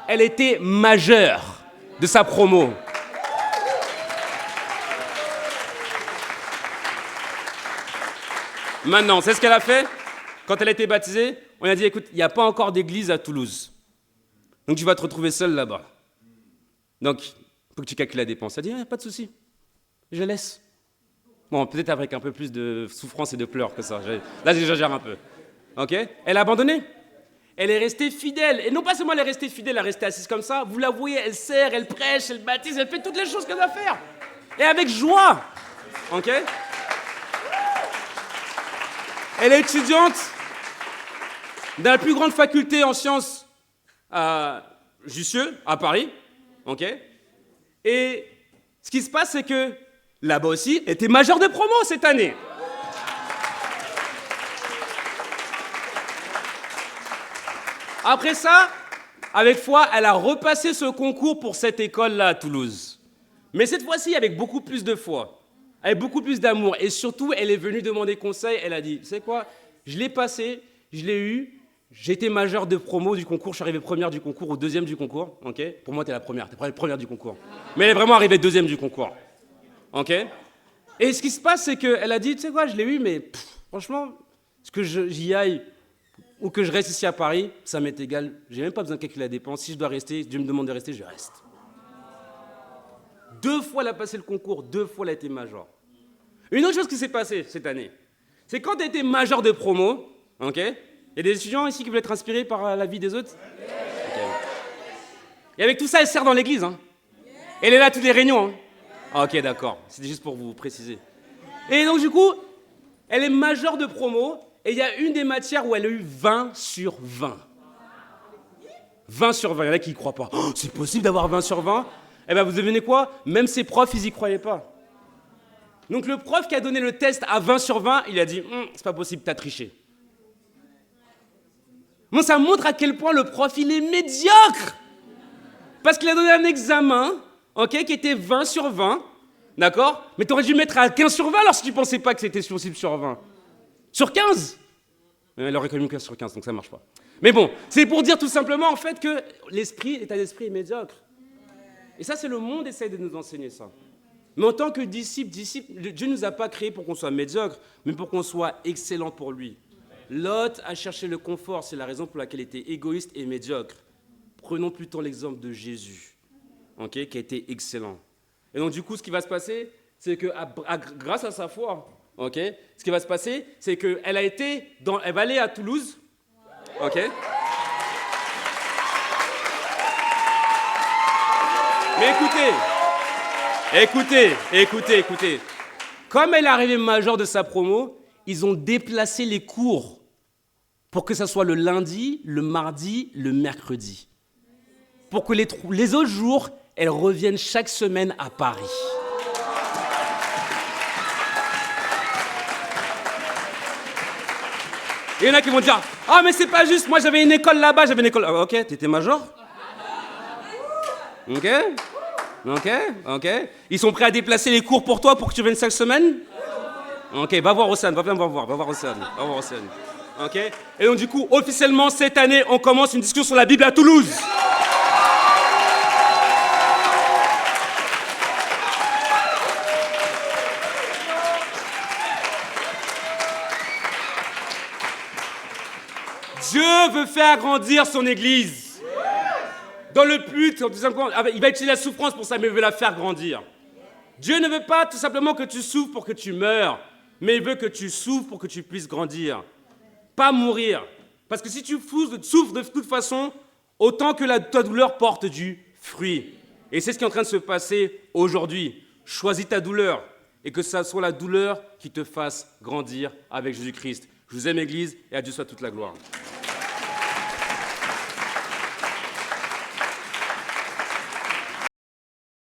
Elle était majeure de sa promo. Maintenant, c'est ce qu'elle a fait? Quand elle a été baptisée, on lui a dit, écoute, il n'y a pas encore d'église à Toulouse. Donc tu vas te retrouver seule là-bas. Donc, il faut que tu calcules la dépense. Elle a dit, pas de souci, je laisse. Bon, peut-être avec un peu plus de souffrance et de pleurs que ça. Là, j'exagère un peu. Ok? Elle a abandonné. Elle est restée fidèle. Et non pas seulement elle est restée fidèle, elle est restée assise comme ça. Vous la voyez, elle sert, elle prêche, elle baptise, elle fait toutes les choses qu'elle doit faire. Et avec joie. Ok? Elle est étudiante dans la plus grande faculté en sciences à Jussieu, à Paris. Ok? Et ce qui se passe, c'est que là-bas aussi, elle était majeure de promo cette année. Après ça, avec foi, elle a repassé ce concours pour cette école-là à Toulouse. Mais cette fois-ci, avec beaucoup plus de foi, avec beaucoup plus d'amour. Et surtout, elle est venue demander conseil. Elle a dit, tu sais quoi, je l'ai passé, je l'ai eu. J'ai été majeure de promo du concours. Je suis arrivée première du concours ou deuxième du concours. Okay? Pour moi, tu es la première. Tu es première du concours. Mais elle est vraiment arrivée deuxième du concours. Ok? Et ce qui se passe, c'est qu'elle a dit, tu sais quoi, je l'ai eu, mais franchement, est-ce que j'y aille ou que je reste ici à Paris, ça m'est égal. J'ai même pas besoin de calculer la dépense. Si je dois rester, si Dieu me demande de rester, je reste. 2 fois, elle a passé le concours, 2 fois, elle a été major. Une autre chose qui s'est passée cette année, c'est quand elle était major de promo, ok? Il y a des étudiants ici qui veulent être inspirés par la vie des autres? Okay. Et avec tout ça, elle sert dans l'église. Hein. Elle est là à toutes les réunions. Hein. Ah, ok, d'accord. C'était juste pour vous préciser. Et donc, du coup, elle est majeure de promo. Et il y a une des matières où elle a eu 20 sur 20. 20 sur 20. Il y en a qui n'y croient pas. Oh, c'est possible d'avoir 20 sur 20? Eh bien, vous devinez quoi? Même ses profs, ils n'y croyaient pas. Donc le prof qui a donné le test à 20 sur 20, il a dit c'est pas possible, t'as triché. Bon, ça montre à quel point le prof, il est médiocre. Parce qu'il a donné un examen, ok, qui était 20 sur 20, d'accord? Mais tu aurais dû mettre à 15 sur 20 lorsque tu ne pensais pas que c'était possible sur 20. Sur 15? Il aurait quand même 15 sur 15, donc ça ne marche pas. Mais bon, c'est pour dire tout simplement, en fait, que l'état d'esprit est médiocre. Et ça, c'est le monde qui essaie de nous enseigner ça. Mais en tant que disciples, Dieu ne nous a pas créés pour qu'on soit médiocre, mais pour qu'on soit excellent pour lui. Lot a cherché le confort, c'est la raison pour laquelle il était égoïste et médiocre. Prenons plutôt l'exemple de Jésus, okay, qui a été excellent. Et donc du coup, ce qui va se passer, c'est que grâce à sa foi, okay, ce qui va se passer, c'est qu'elle elle va aller à Toulouse, okay. Mais écoutez. Comme elle est arrivée majeure de sa promo, ils ont déplacé les cours pour que ça soit le lundi, le mardi, le mercredi. Pour que les autres jours, elles reviennent chaque semaine à Paris. Et il y en a qui vont dire « Ah, mais c'est pas juste, moi j'avais une école là-bas, j'avais une école... » Ok, t'étais major? Ok. Ils sont prêts à déplacer les cours pour toi pour que tu viennes chaque semaine? Ok, va voir Océane, va voir Océane. Ok. Et donc du coup, officiellement, cette année, on commence une discussion sur la Bible à Toulouse. Dieu veut faire grandir son Église. Dans le but, il va utiliser la souffrance pour ça, mais il veut la faire grandir. Dieu ne veut pas tout simplement que tu souffres pour que tu meurs, mais il veut que tu souffres pour que tu puisses grandir. Pas mourir. Parce que si tu souffres de toute façon, autant que ta douleur porte du fruit. Et c'est ce qui est en train de se passer aujourd'hui. Choisis ta douleur et que ça soit la douleur qui te fasse grandir avec Jésus-Christ. Je vous aime, Église, et à Dieu soit toute la gloire.